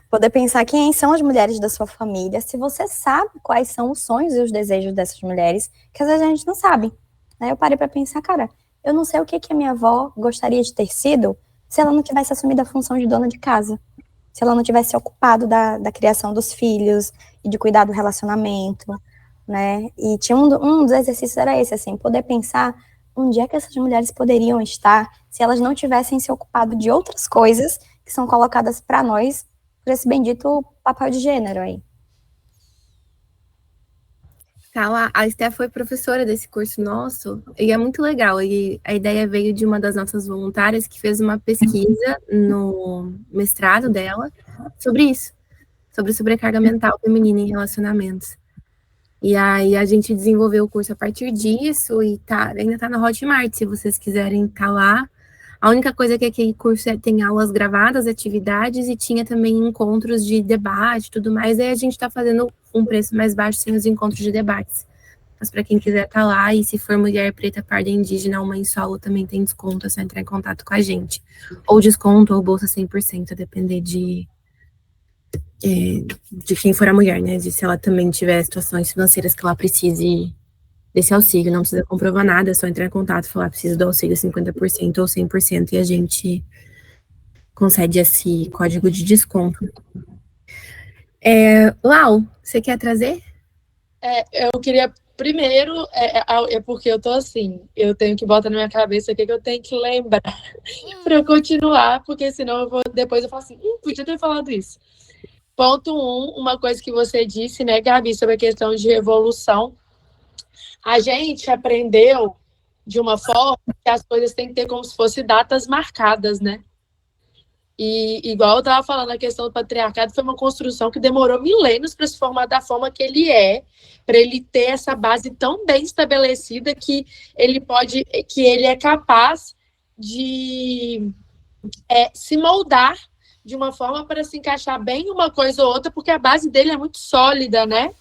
Poder pensar quem são as mulheres da sua família, se você sabe quais são os sonhos e os desejos dessas mulheres, que às vezes a gente não sabe. Aí eu parei para pensar, cara, eu não sei o que a minha avó gostaria de ter sido se ela não tivesse assumido a função de dona de casa. Se ela não tivesse ocupado da criação dos filhos e de cuidar do relacionamento, né? E tinha um dos exercícios era esse, assim, poder pensar onde é que essas mulheres poderiam estar se elas não tivessem se ocupado de outras coisas que são colocadas para nós por esse bendito papel de gênero aí. Tá lá, a Steph foi professora desse curso nosso, e é muito legal, e a ideia veio de uma das nossas voluntárias que fez uma pesquisa no mestrado dela sobre isso, sobre sobrecarga mental feminina em relacionamentos. E aí a gente desenvolveu o curso a partir disso, e ainda tá na Hotmart, se vocês quiserem estar lá. A única coisa que aquele curso tem aulas gravadas, atividades, e tinha também encontros de debate e tudo mais, aí a gente está fazendo um preço mais baixo sem os encontros de debates. Mas para quem quiser estar lá, e se for mulher preta, parda, indígena ou mãe solo, também tem desconto, é só entrar em contato com a gente. Ou desconto, ou bolsa 100%, a depender de quem for a mulher, né? De se ela também tiver situações financeiras que ela precise desse auxílio, não precisa comprovar nada, é só entrar em contato e falar, preciso do auxílio 50% ou 100%, e a gente concede esse código de desconto. Lau, você quer trazer? Eu queria, primeiro, porque eu tô assim, eu tenho que botar na minha cabeça o que eu tenho que lembrar para eu continuar, porque senão depois eu falo assim, podia ter falado isso. Ponto 1, uma coisa que você disse, né, Gabi, sobre a questão de revolução. A gente aprendeu de uma forma que as coisas têm que ter como se fossem datas marcadas, né? E igual eu estava falando, a questão do patriarcado foi uma construção que demorou milênios para se formar da forma que ele é, para ele ter essa base tão bem estabelecida que ele é capaz de se moldar de uma forma para se encaixar bem em uma coisa ou outra, porque a base dele é muito sólida, né?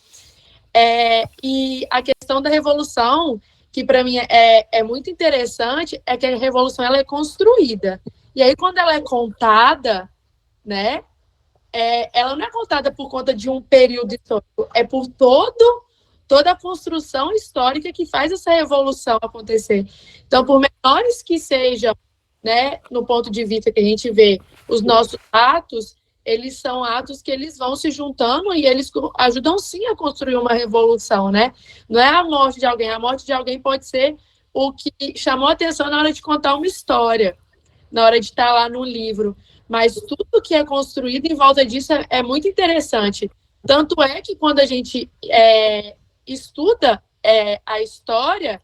E a questão da revolução, que para mim é muito interessante, é que a revolução ela é construída. E aí, quando ela é contada, né, ela não é contada por conta de um período histórico, é por toda a construção histórica que faz essa revolução acontecer. Então, por menores que sejam, né, no ponto de vista que a gente vê, os nossos atos, eles são atos que eles vão se juntando e eles ajudam sim a construir uma revolução, né? Não é a morte de alguém pode ser o que chamou a atenção na hora de contar uma história, na hora de estar lá no livro, mas tudo que é construído em volta disso é muito interessante. Tanto é que quando a gente estuda a história,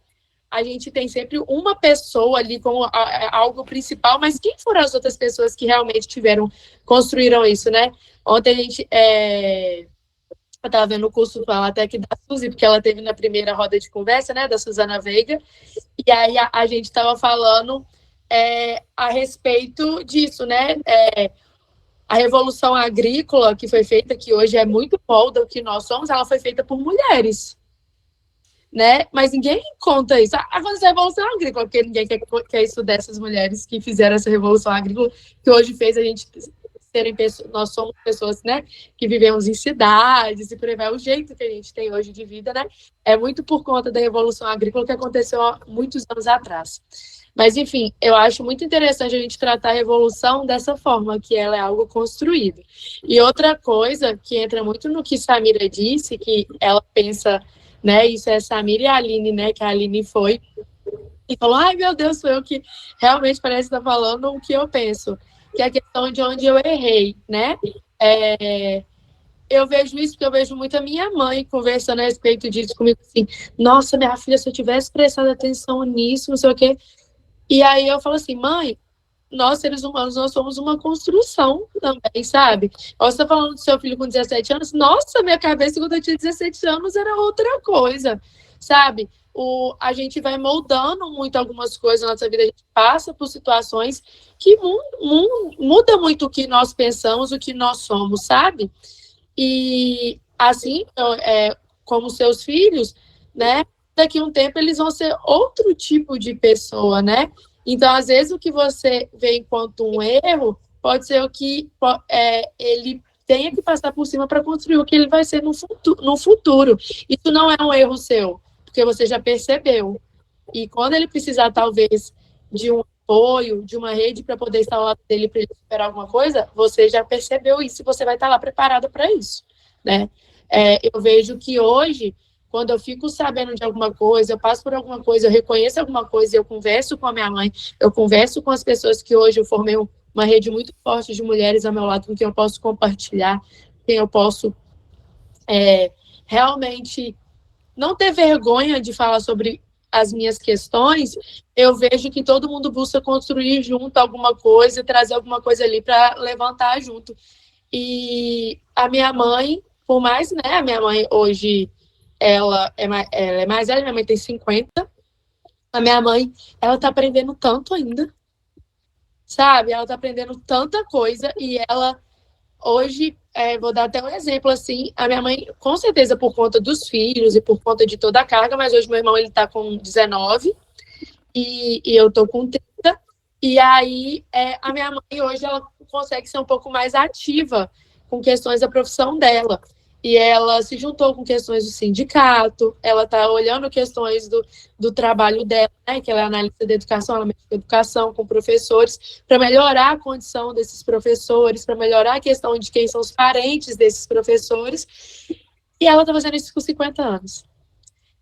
a gente tem sempre uma pessoa ali como algo principal, mas quem foram as outras pessoas que realmente construíram isso, né? Ontem a gente, eu estava vendo o curso fala até que da Suzy, porque ela teve na primeira roda de conversa, né, da Suzana Veiga, e aí a gente estava falando a respeito disso, né? A revolução agrícola que foi feita, que hoje é muito molda o que nós somos, ela foi feita por mulheres, né? Mas ninguém conta isso. Aconteceu a revolução agrícola, porque ninguém quer isso dessas mulheres que fizeram essa revolução agrícola, que hoje fez a gente nós somos pessoas, né, que vivemos em cidades e por aí vai, o jeito que a gente tem hoje de vida, né, é muito por conta da revolução agrícola que aconteceu há muitos anos atrás. Mas, enfim, eu acho muito interessante a gente tratar a revolução dessa forma, que ela é algo construído. E outra coisa que entra muito no que Samira disse, que ela pensa, né, isso é Samira e a Aline, né, que a Aline foi e falou, ai, meu Deus, sou eu que realmente parece estar falando o que eu penso, que é a questão de onde eu errei, né? Eu vejo isso porque eu vejo muito a minha mãe conversando a respeito disso comigo, assim, nossa, minha filha, se eu tivesse prestado atenção nisso, não sei o quê. E aí eu falo assim, mãe, nós, seres humanos, nós somos uma construção também, sabe? Você está falando do seu filho com 17 anos, nossa, minha cabeça quando eu tinha 17 anos era outra coisa, sabe? A gente vai moldando muito algumas coisas na nossa vida, a gente passa por situações que muda muito o que nós pensamos, o que nós somos, sabe? E assim, como seus filhos, né? Daqui a um tempo eles vão ser outro tipo de pessoa, né? Então, às vezes, o que você vê enquanto um erro pode ser o que ele tenha que passar por cima para construir o que ele vai ser no futuro. Isso não é um erro seu, porque você já percebeu. E quando ele precisar, talvez, de um apoio, de uma rede para poder estar ao lado dele para ele superar alguma coisa, você já percebeu isso e você vai estar lá preparada para isso, né? Eu vejo que hoje, quando eu fico sabendo de alguma coisa, eu passo por alguma coisa, eu reconheço alguma coisa, eu converso com a minha mãe, eu converso com as pessoas que hoje eu formei uma rede muito forte de mulheres ao meu lado, com quem eu posso compartilhar, quem eu posso realmente não ter vergonha de falar sobre as minhas questões, eu vejo que todo mundo busca construir junto alguma coisa, trazer alguma coisa ali para levantar junto. E a minha mãe, por mais, né, a minha mãe hoje, ela é mais velha, minha mãe tem 50, a minha mãe, ela tá aprendendo tanto ainda, sabe? Ela tá aprendendo tanta coisa e ela, hoje, vou dar até um exemplo, assim, a minha mãe, com certeza por conta dos filhos e por conta de toda a carga, mas hoje meu irmão, ele tá com 19 e eu tô com 30, e aí a minha mãe hoje, ela consegue ser um pouco mais ativa com questões da profissão dela. E ela se juntou com questões do sindicato, ela está olhando questões do trabalho dela, né, que ela é analista de educação, ela mexe com educação, com professores, para melhorar a condição desses professores, para melhorar a questão de quem são os parentes desses professores, e ela está fazendo isso com 50 anos.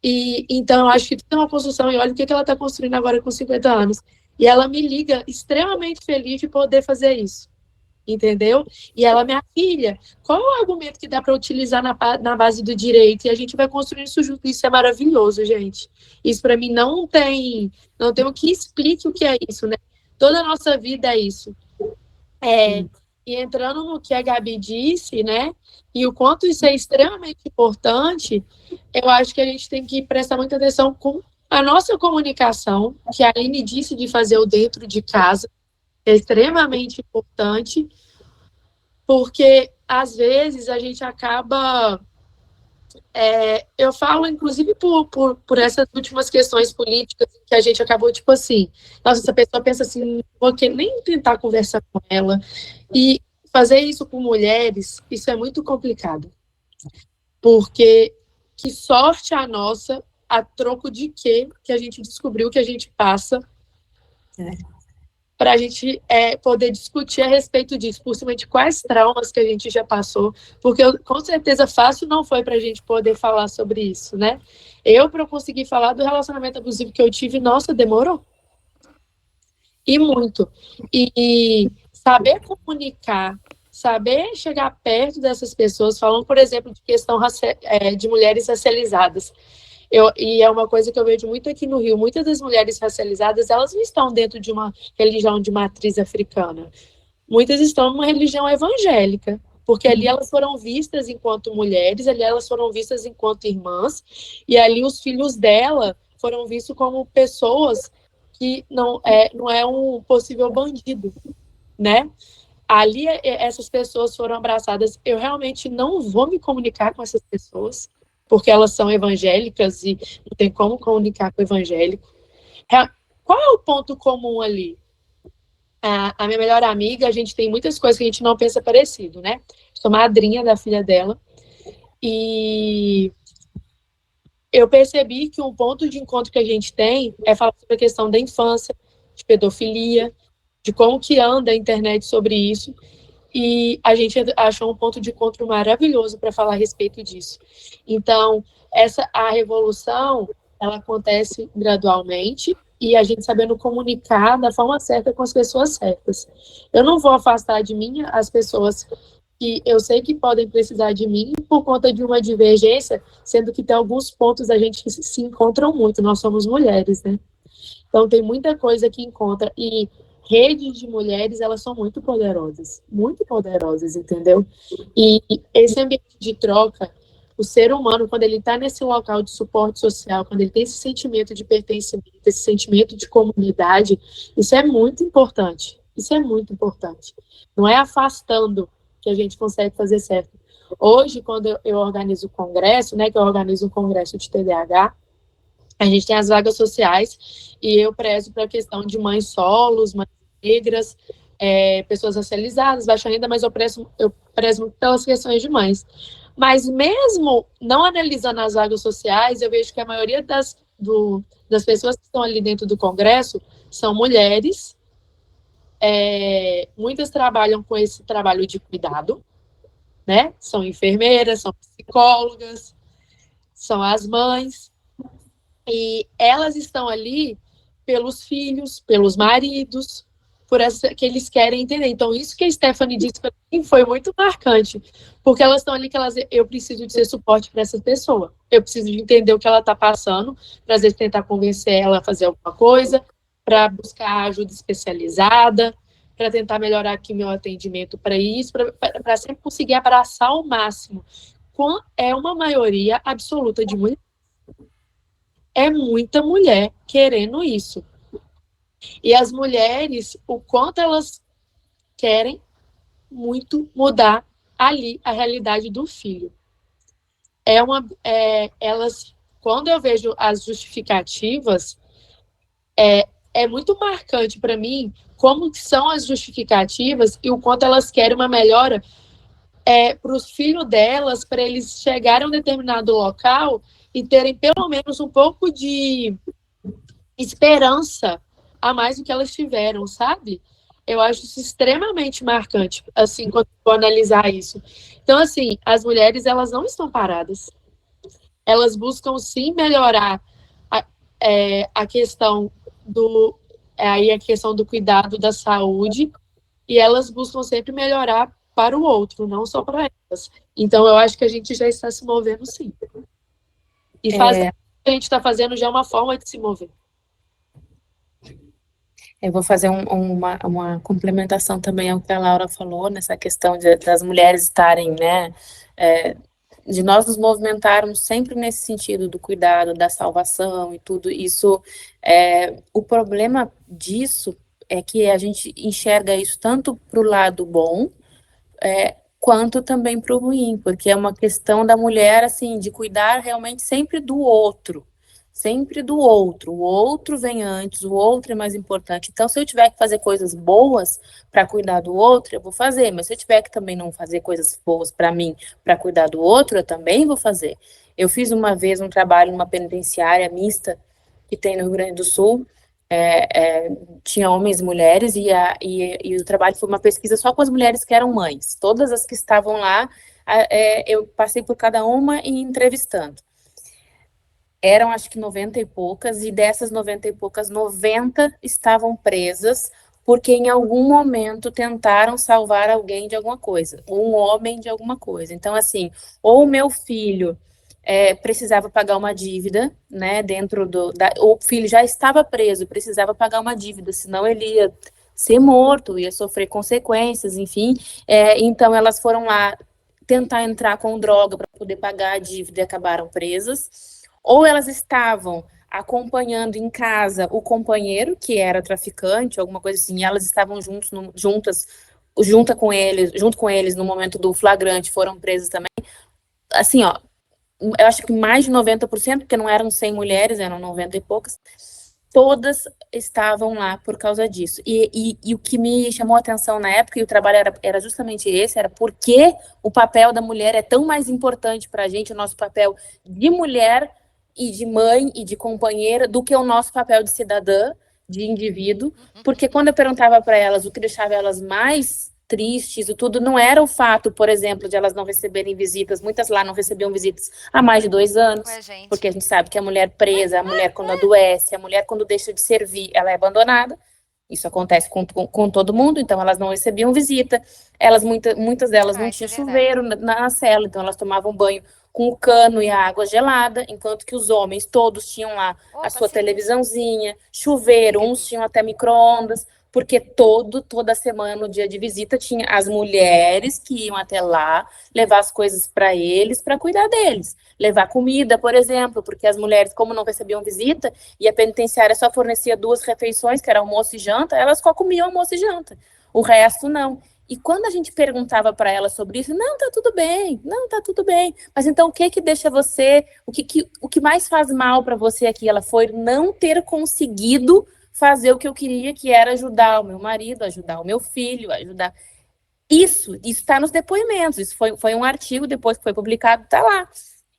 E então, eu acho que tudo é uma construção, e olha o que ela está construindo agora com 50 anos. E ela me liga extremamente feliz de poder fazer isso. Entendeu? E ela, minha filha, qual é o argumento que dá para utilizar na base do direito? E a gente vai construindo isso junto. Isso é maravilhoso, gente. Isso para mim não tem o que explique o que é isso, né? Toda a nossa vida é isso. E entrando no que a Gabi disse, né? E o quanto isso é extremamente importante, eu acho que a gente tem que prestar muita atenção com a nossa comunicação, que a Aline disse de fazer o dentro de casa, é extremamente importante, porque, às vezes, a gente acaba... eu falo, inclusive, por essas últimas questões políticas, que a gente acabou, tipo assim, nossa, essa pessoa pensa assim, não vou nem tentar conversar com ela. E fazer isso com mulheres, isso é muito complicado. Porque que sorte a nossa, a troco de quê que a gente descobriu que a gente passa... para a gente poder discutir a respeito disso, por cima de quais traumas que a gente já passou, porque com certeza fácil não foi para a gente poder falar sobre isso, né? Para eu conseguir falar do relacionamento abusivo que eu tive, nossa, demorou. E muito. E saber comunicar, saber chegar perto dessas pessoas, falando, por exemplo, de questão de mulheres racializadas. E é uma coisa que eu vejo muito aqui no Rio. Muitas das mulheres racializadas, elas não estão dentro de uma religião de matriz africana. Muitas estão numa religião evangélica, porque ali elas foram vistas enquanto mulheres, ali elas foram vistas enquanto irmãs, e ali os filhos dela foram vistos como pessoas que não é um possível bandido, né? Ali essas pessoas foram abraçadas. Eu realmente não vou me comunicar com essas pessoas, porque elas são evangélicas e não tem como comunicar com o evangélico. Qual é o ponto comum ali? a minha melhor amiga, a gente tem muitas coisas que a gente não pensa parecido, né? Sou madrinha da filha dela. E eu percebi que um ponto de encontro que a gente tem é falar sobre a questão da infância, de pedofilia, de como que anda a internet sobre isso. E a gente achou um ponto de encontro maravilhoso para falar a respeito disso. Então, a revolução, ela acontece gradualmente e a gente sabendo comunicar da forma certa com as pessoas certas. Eu não vou afastar de mim as pessoas que eu sei que podem precisar de mim por conta de uma divergência, sendo que tem alguns pontos a gente que se encontram muito, nós somos mulheres, né? Então, tem muita coisa que encontra, e redes de mulheres, elas são muito poderosas, entendeu? E esse ambiente de troca, o ser humano, quando ele está nesse local de suporte social, quando ele tem esse sentimento de pertencimento, esse sentimento de comunidade, isso é muito importante. Isso é muito importante. Não é afastando que a gente consegue fazer certo. Hoje, quando eu organizo o congresso, né, que eu organizo um congresso de TDAH, a gente tem as vagas sociais e eu prezo para a questão de mães solos, mães negras, pessoas racializadas, baixa renda, mas eu prezo muito pelas questões de mães. Mas mesmo não analisando as vagas sociais, eu vejo que a maioria das pessoas que estão ali dentro do congresso são mulheres. Muitas trabalham com esse trabalho de cuidado, né? São enfermeiras, são psicólogas, são as mães. E elas estão ali pelos filhos, pelos maridos, por essa que eles querem entender. Então, isso que a Stephanie disse para mim foi muito marcante, porque elas estão ali eu preciso de ser suporte para essa pessoa. Eu preciso de entender o que ela está passando, para às vezes tentar convencer ela a fazer alguma coisa, para buscar ajuda especializada, para tentar melhorar aqui meu atendimento para isso, para sempre conseguir abraçar ao máximo. É uma maioria absoluta de mulheres. É muita mulher querendo isso. E as mulheres, o quanto elas querem muito mudar ali a realidade do filho. Quando eu vejo as justificativas, é muito marcante para mim como são as justificativas e o quanto elas querem uma melhora para os filhos delas, para eles chegarem a um determinado local e terem pelo menos um pouco de esperança a mais do que elas tiveram, sabe? Eu acho isso extremamente marcante, assim, quando eu vou analisar isso. Então, assim, as mulheres, elas não estão paradas. Elas buscam, sim, melhorar a questão a questão do cuidado da saúde, e elas buscam sempre melhorar para o outro, não só para elas. Então, eu acho que a gente já está se movendo, sim. E fazer o que a gente está fazendo já é uma forma de se mover. Eu vou fazer uma complementação também ao que a Laura falou, nessa questão das mulheres estarem, né, de nós nos movimentarmos sempre nesse sentido do cuidado, da salvação e tudo isso. O problema disso é que a gente enxerga isso tanto para o lado bom, quanto também para o ruim, porque é uma questão da mulher, assim, de cuidar realmente sempre do outro, o outro vem antes, o outro é mais importante. Então, se eu tiver que fazer coisas boas para cuidar do outro, eu vou fazer, mas se eu tiver que também não fazer coisas boas para mim, para cuidar do outro, eu também vou fazer. Eu fiz uma vez um trabalho numa penitenciária mista que tem no Rio Grande do Sul, tinha homens e mulheres, e o trabalho foi uma pesquisa só com as mulheres que eram mães. Todas as que estavam lá, eu passei por cada uma e entrevistando. Eram, acho que 90 e poucas, e dessas 90 e poucas, 90 estavam presas porque em algum momento tentaram salvar alguém de alguma coisa, um homem de alguma coisa. Então, assim, ou o meu filho precisava pagar uma dívida, né, o filho já estava preso, precisava pagar uma dívida, senão ele ia ser morto, ia sofrer consequências, enfim. Então, elas foram lá tentar entrar com droga para poder pagar a dívida e acabaram presas. Ou elas estavam acompanhando em casa o companheiro, que era traficante, alguma coisa assim, e elas estavam junto com eles no momento do flagrante, foram presas também. Assim, ó, eu acho que mais de 90%, porque não eram 100 mulheres, eram 90 e poucas. todas estavam lá por causa disso. E o que me chamou a atenção na época, e o trabalho era justamente esse, era por que o papel da mulher é tão mais importante para a gente, o nosso papel de mulher e de mãe e de companheira, do que o nosso papel de cidadã, de indivíduo, porque quando eu perguntava para elas o que deixava elas mais tristes, e tudo, não era o fato, por exemplo, de elas não receberem visitas, muitas lá não recebiam visitas há mais de 2 anos, porque a gente sabe que a mulher presa, a mulher quando adoece, a mulher quando deixa de servir, ela é abandonada, isso acontece com todo mundo, então elas não recebiam visita, muitas delas não tinham chuveiro na cela, então elas tomavam banho com o cano e a água gelada, enquanto que os homens todos tinham lá a sua televisãozinha, chuveiro, uns tinham até micro-ondas, porque toda semana, no dia de visita, tinha as mulheres que iam até lá levar as coisas para eles, para cuidar deles. Levar comida, por exemplo, porque as mulheres, como não recebiam visita, e a penitenciária só fornecia 2 refeições, que era almoço e janta, elas só comiam almoço e janta. O resto, não. E quando a gente perguntava para elas sobre isso, não, tá tudo bem, não, tá tudo bem. Mas então, o que deixa você, o que mais faz mal para você aqui? Ela foi não ter conseguido fazer o que eu queria, que era ajudar o meu marido, ajudar o meu filho, ajudar... Isso está nos depoimentos, isso foi um artigo, depois que foi publicado, está lá.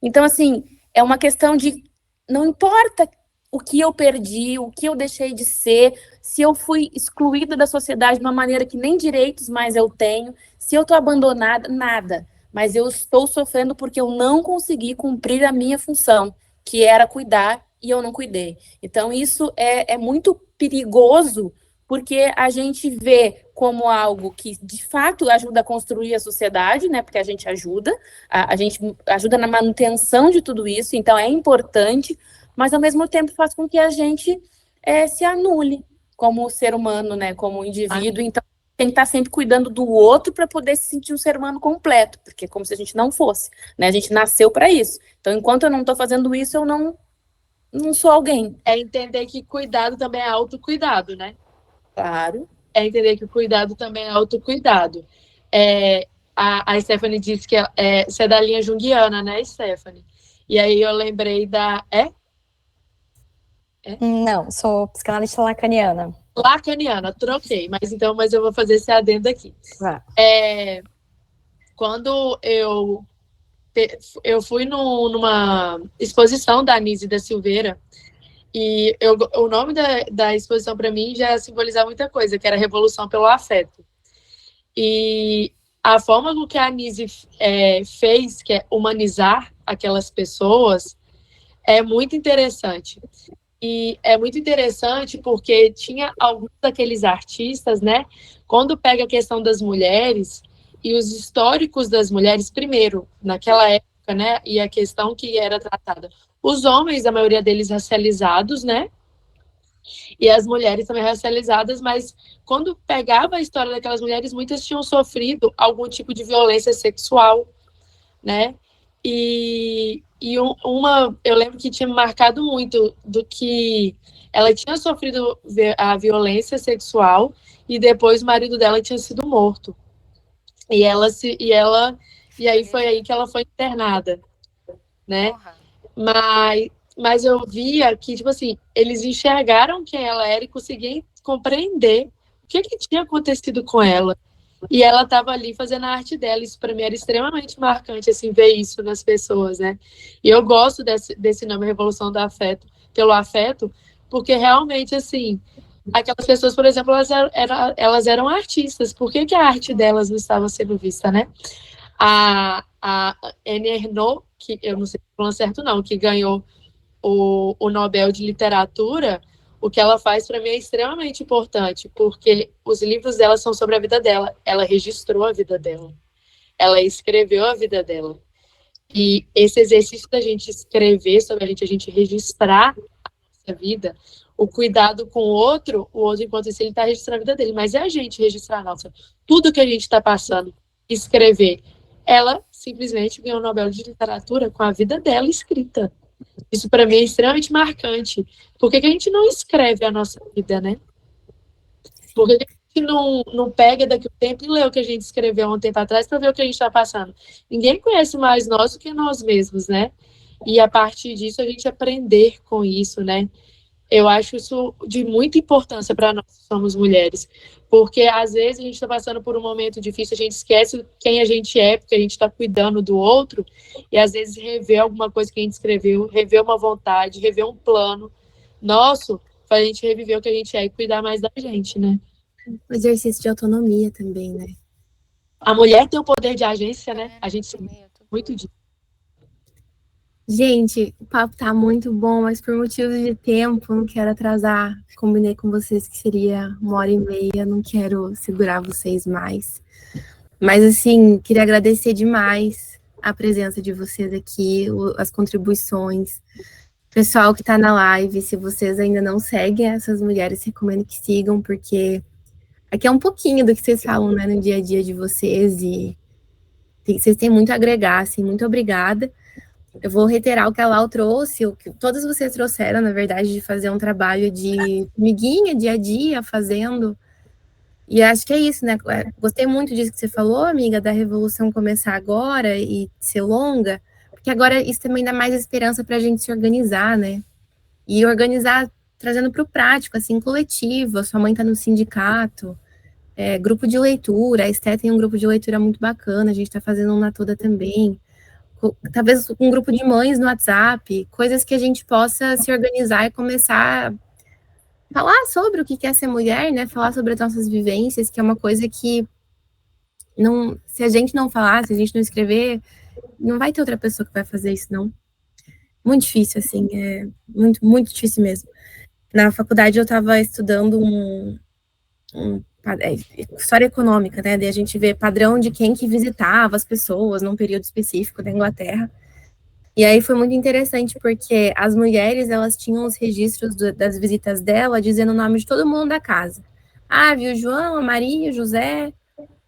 Então, assim, é uma questão de... Não importa o que eu perdi, o que eu deixei de ser, se eu fui excluída da sociedade de uma maneira que nem direitos mais eu tenho, se eu estou abandonada, nada. Mas eu estou sofrendo porque eu não consegui cumprir a minha função, que era cuidar, e eu não cuidei. Então, isso é muito perigoso, porque a gente vê como algo que, de fato, ajuda a construir a sociedade, né? Porque a gente ajuda na manutenção de tudo isso, então é importante, mas, ao mesmo tempo, faz com que a gente se anule como ser humano, né? Como indivíduo. Então, tem que estar sempre cuidando do outro para poder se sentir um ser humano completo, porque é como se a gente não fosse, né? A gente nasceu para isso. Então, enquanto eu não estou fazendo isso, eu não sou alguém. É entender que cuidado também é autocuidado, né? Claro. É entender que cuidado também é autocuidado. A Stephanie disse que você é da linha junguiana, né, Stephanie? E aí eu lembrei da... Não, sou psicanalista lacaniana. Lacaniana, troquei. Mas eu vou fazer esse adendo aqui. Quando eu fui numa exposição da Anísia da Silveira, e o nome da exposição para mim já simbolizava muita coisa, que era Revolução pelo Afeto. E a forma com que a Anísia fez, que é humanizar aquelas pessoas, é muito interessante. E é muito interessante porque tinha alguns daqueles artistas, né? Quando pega a questão das mulheres e os históricos das mulheres, primeiro, naquela época, né? E a questão que era tratada. Os homens, a maioria deles racializados, né? E as mulheres também racializadas, mas quando pegava a história daquelas mulheres, muitas tinham sofrido algum tipo de violência sexual, né? E eu lembro que tinha marcado muito do que ela tinha sofrido a violência sexual e depois o marido dela tinha sido morto. E aí foi aí que ela foi internada, né? Mas eu via que, tipo assim, eles enxergaram quem ela era e conseguiam compreender o que tinha acontecido com ela. E ela estava ali fazendo a arte dela. Isso para mim era extremamente marcante, assim, ver isso nas pessoas, né? E eu gosto desse nome, Revolução do Afeto, pelo afeto, porque realmente, assim, aquelas pessoas, por exemplo, elas eram artistas. Por que a arte delas não estava sendo vista, né? A Annie Ernaux, que eu não sei se falando certo não, que ganhou o Nobel de Literatura, o que ela faz para mim é extremamente importante, porque os livros dela são sobre a vida dela. Ela registrou a vida dela. Ela escreveu a vida dela. E esse exercício da gente escrever sobre a gente registrar a nossa vida, o cuidado com o outro enquanto isso, ele está registrando a vida dele, mas é a gente registrar a nossa. Tudo que a gente está passando, escrever. Ela simplesmente ganhou o Nobel de Literatura com a vida dela escrita. Isso para mim é extremamente marcante. Por que a gente não escreve a nossa vida, né? Por que a gente não pega daqui a um tempo e lê o que a gente escreveu há um tempo atrás para ver o que a gente está passando? Ninguém conhece mais nós do que nós mesmos, né? E a partir disso a gente aprender com isso, né? Eu acho isso de muita importância para nós que somos mulheres, porque às vezes a gente está passando por um momento difícil, a gente esquece quem a gente é, porque a gente está cuidando do outro, e às vezes rever alguma coisa que a gente escreveu, rever uma vontade, rever um plano nosso, para a gente reviver o que a gente é e cuidar mais da gente, né? O exercício de autonomia também, né? A mulher tem o poder de agência, né? A gente sabe muito disso. Gente, o papo tá muito bom, mas por motivos de tempo, não quero atrasar. Combinei com vocês que seria 1h30, não quero segurar vocês mais. Mas, assim, queria agradecer demais a presença de vocês aqui, as contribuições. Pessoal que tá na live, se vocês ainda não seguem essas mulheres, recomendo que sigam, porque aqui é um pouquinho do que vocês falam, né, no dia a dia de vocês, e vocês têm muito a agregar, assim, muito obrigada. Eu vou reiterar o que a Lau trouxe, o que todas vocês trouxeram, na verdade, de fazer um trabalho de miguinha, dia a dia, fazendo. E acho que é isso, né? Gostei muito disso que você falou, amiga, da revolução começar agora e ser longa, porque agora isso também dá mais esperança para a gente se organizar, né? E organizar trazendo para o prático, assim, coletivo. A sua mãe está no sindicato, grupo de leitura, a Esté tem um grupo de leitura muito bacana, a gente está fazendo um na toda também. Talvez um grupo de mães no WhatsApp, coisas que a gente possa se organizar e começar a falar sobre o que é ser mulher, né? Falar sobre as nossas vivências, que é uma coisa que não, se a gente não falar, se a gente não escrever, não vai ter outra pessoa que vai fazer isso, não. Muito difícil, assim, muito, muito difícil mesmo. Na faculdade eu estava estudando história econômica, né? Daí a gente vê padrão de quem que visitava as pessoas num período específico da Inglaterra. E aí foi muito interessante, porque as mulheres, elas tinham os registros das visitas dela, dizendo o nome de todo mundo da casa. Ah, viu João, a Maria, o José,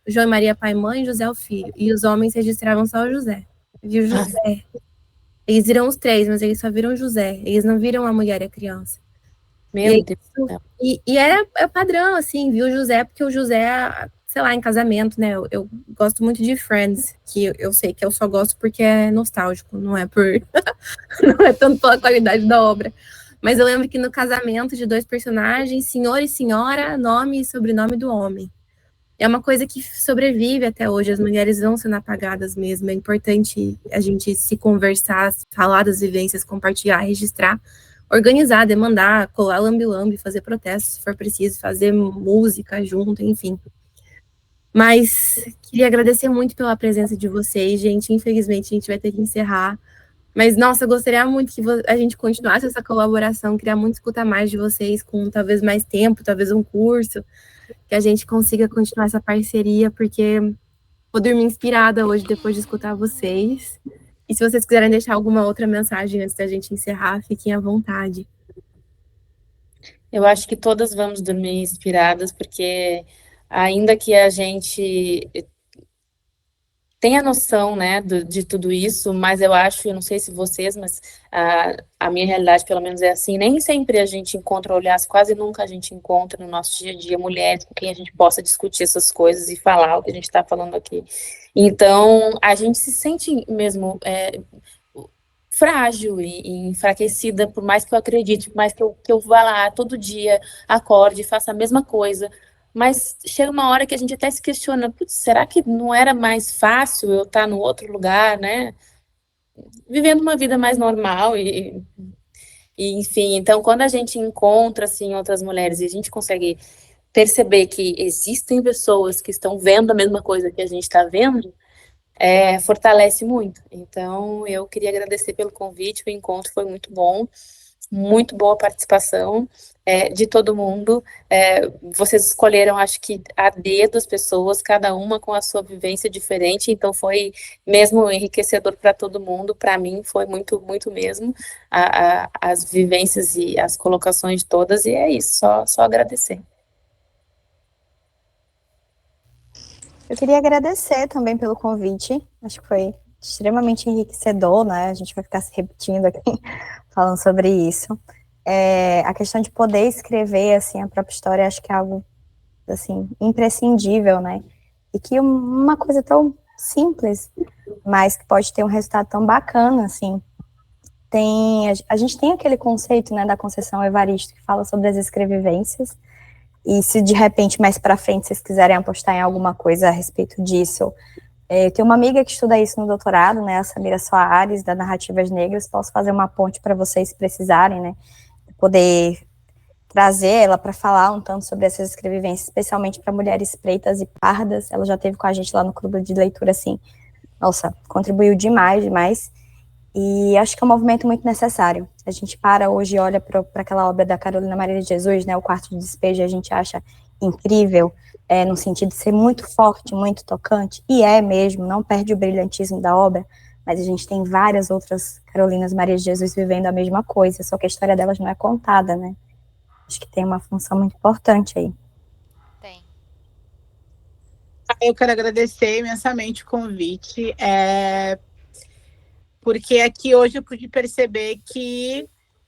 João e Maria, pai e mãe, José o filho. E os homens registravam só o José. Viu José. Eles viram os 3, mas eles só viram José. Eles não viram a mulher e a criança. Meu Deus do céu. E é padrão, assim, viu José, porque o José, sei lá, em casamento, né? Eu gosto muito de Friends, que eu sei que eu só gosto porque é nostálgico, não é por não é tanto pela qualidade da obra. Mas eu lembro que no casamento de 2 personagens, senhor e senhora, nome e sobrenome do homem. É uma coisa que sobrevive até hoje, as mulheres vão sendo apagadas mesmo. É importante a gente se conversar, falar das vivências, compartilhar, registrar, organizar, demandar, colar lambi-lambi, fazer protestos se for preciso, fazer música junto, enfim. Mas queria agradecer muito pela presença de vocês, gente. Infelizmente, a gente vai ter que encerrar. Mas, nossa, eu gostaria muito que a gente continuasse essa colaboração. Queria muito escutar mais de vocês, com talvez mais tempo, talvez um curso, que a gente consiga continuar essa parceria, porque vou dormir inspirada hoje, depois de escutar vocês. E se vocês quiserem deixar alguma outra mensagem antes da gente encerrar, fiquem à vontade. Eu acho que todas vamos dormir inspiradas, porque ainda que a gente tenha noção, né, de tudo isso, mas eu acho, eu não sei se vocês, mas a minha realidade pelo menos é assim, nem sempre a gente encontra, aliás, quase nunca a gente encontra no nosso dia a dia mulheres com quem a gente possa discutir essas coisas e falar o que a gente está falando aqui. Então, a gente se sente mesmo frágil e enfraquecida, por mais que eu acredite, por mais que eu vá lá todo dia, acorde, faça a mesma coisa, mas chega uma hora que a gente até se questiona, putz, será que não era mais fácil eu estar no outro lugar, né? Vivendo uma vida mais normal e enfim, então quando a gente encontra, assim, outras mulheres e a gente consegue perceber que existem pessoas que estão vendo a mesma coisa que a gente está vendo, fortalece muito. Então, eu queria agradecer pelo convite, o encontro foi muito boa a participação de todo mundo. Vocês escolheram, acho que a dedo as pessoas, cada uma com a sua vivência diferente, então foi mesmo enriquecedor para todo mundo. Para mim foi muito, muito mesmo, as vivências e as colocações todas, e é isso, só agradecer. Eu queria agradecer também pelo convite, acho que foi extremamente enriquecedor, né? A gente vai ficar se repetindo aqui, falando sobre isso. A questão de poder escrever, assim, a própria história, acho que é algo, assim, imprescindível, né? E que uma coisa tão simples, mas que pode ter um resultado tão bacana, assim. a gente tem aquele conceito, né, da Conceição Evaristo, que fala sobre as escrevivências, e se de repente mais para frente vocês quiserem apostar em alguma coisa a respeito disso, eu tenho uma amiga que estuda isso no doutorado, né, a Samira Soares, da Narrativas Negras, posso fazer uma ponte para vocês se precisarem, né, poder trazer ela para falar um tanto sobre essas escrevivências, especialmente para mulheres pretas e pardas. Ela já esteve com a gente lá no clube de leitura, assim, nossa, contribuiu demais, e acho que é um movimento muito necessário. A gente para hoje e olha para aquela obra da Carolina Maria de Jesus, né, O Quarto de Despejo, e a gente acha incrível, no sentido de ser muito forte, muito tocante, e é mesmo, não perde o brilhantismo da obra, mas a gente tem várias outras Carolinas Maria de Jesus vivendo a mesma coisa, só que a história delas não é contada, né? Acho que tem uma função muito importante aí. Tem. Eu quero agradecer imensamente o convite, porque aqui hoje eu pude perceber que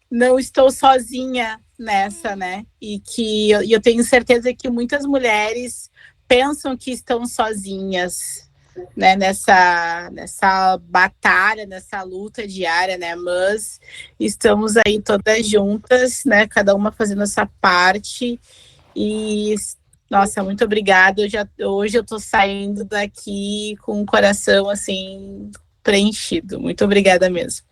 não estou sozinha nessa, né? E que eu tenho certeza que muitas mulheres pensam que estão sozinhas, né? Nessa batalha, nessa luta diária, né? Mas estamos aí todas juntas, né? Cada uma fazendo a sua parte. E, nossa, muito obrigada. Hoje eu tô saindo daqui com o coração, assim, preenchido. Muito obrigada mesmo.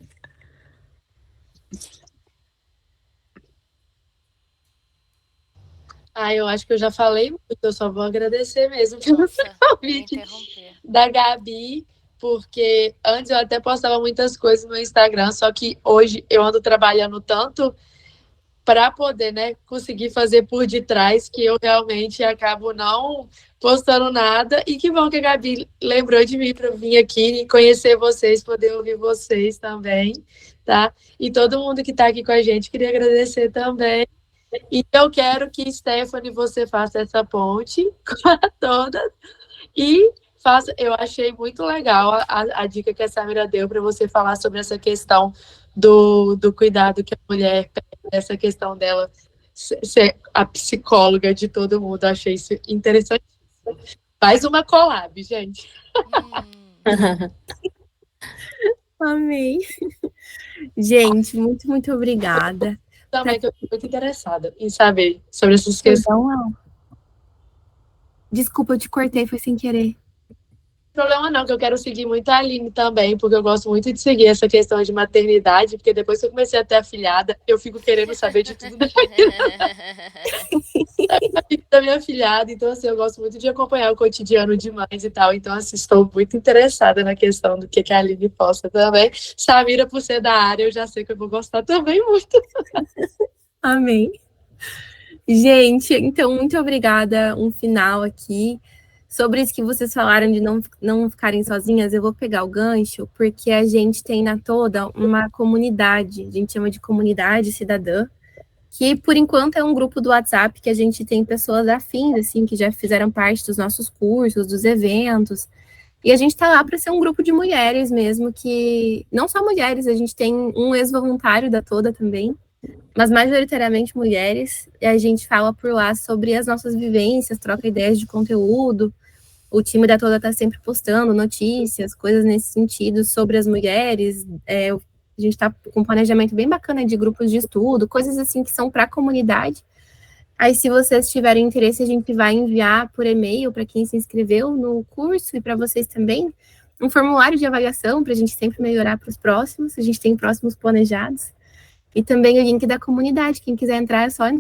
Eu acho que eu já falei muito, eu só vou agradecer mesmo pelo Nossa, convite interromper. da Gabi, porque antes eu até postava muitas coisas no Instagram, só que hoje eu ando trabalhando tanto para poder, né, conseguir fazer por detrás, que eu realmente acabo não postando nada. E que bom que a Gabi lembrou de mim para vir aqui e conhecer vocês, poder ouvir vocês também, tá? E todo mundo que está aqui com a gente, queria agradecer também. E eu quero que, Stephanie, você faça essa ponte com todas e faça. Eu achei muito legal a dica que a Samira deu para você falar sobre essa questão do cuidado que a mulher pede, essa questão dela ser a psicóloga de todo mundo. Achei isso interessante. Faz uma collab, gente. Amei. Gente, muito obrigada. Também estou muito interessada em saber sobre essas questões. Perdão, desculpa, eu te cortei, foi sem querer. Não tem problema não, que eu quero seguir muito a Aline também, porque eu gosto muito de seguir essa questão de maternidade, porque depois que eu comecei a ter afilhada, eu fico querendo saber de tudo da minha afilhada. Então, assim, eu gosto muito de acompanhar o cotidiano demais e tal. Então, assim, estou muito interessada na questão do que a Aline posta também. Samira, por ser da área, eu já sei que eu vou gostar também muito. Amém. Gente, então, muito obrigada. Um final aqui. Sobre isso que vocês falaram de não ficarem sozinhas, eu vou pegar o gancho, porque a gente tem na Toda uma comunidade, a gente chama de comunidade cidadã, que por enquanto é um grupo do WhatsApp que a gente tem pessoas afins, assim, que já fizeram parte dos nossos cursos, dos eventos, e a gente tá lá para ser um grupo de mulheres mesmo, que não só mulheres, a gente tem um ex-voluntário da Toda também, mas majoritariamente mulheres, e a gente fala por lá sobre as nossas vivências, troca ideias de conteúdo. O time da Toda está sempre postando notícias, coisas nesse sentido sobre as mulheres. A gente está com um planejamento bem bacana de grupos de estudo, coisas assim que são para a comunidade. Aí, se vocês tiverem interesse, a gente vai enviar por e-mail para quem se inscreveu no curso e para vocês também um formulário de avaliação para a gente sempre melhorar para os próximos. A gente tem próximos planejados. E também o link da comunidade. Quem quiser entrar, é só entrar.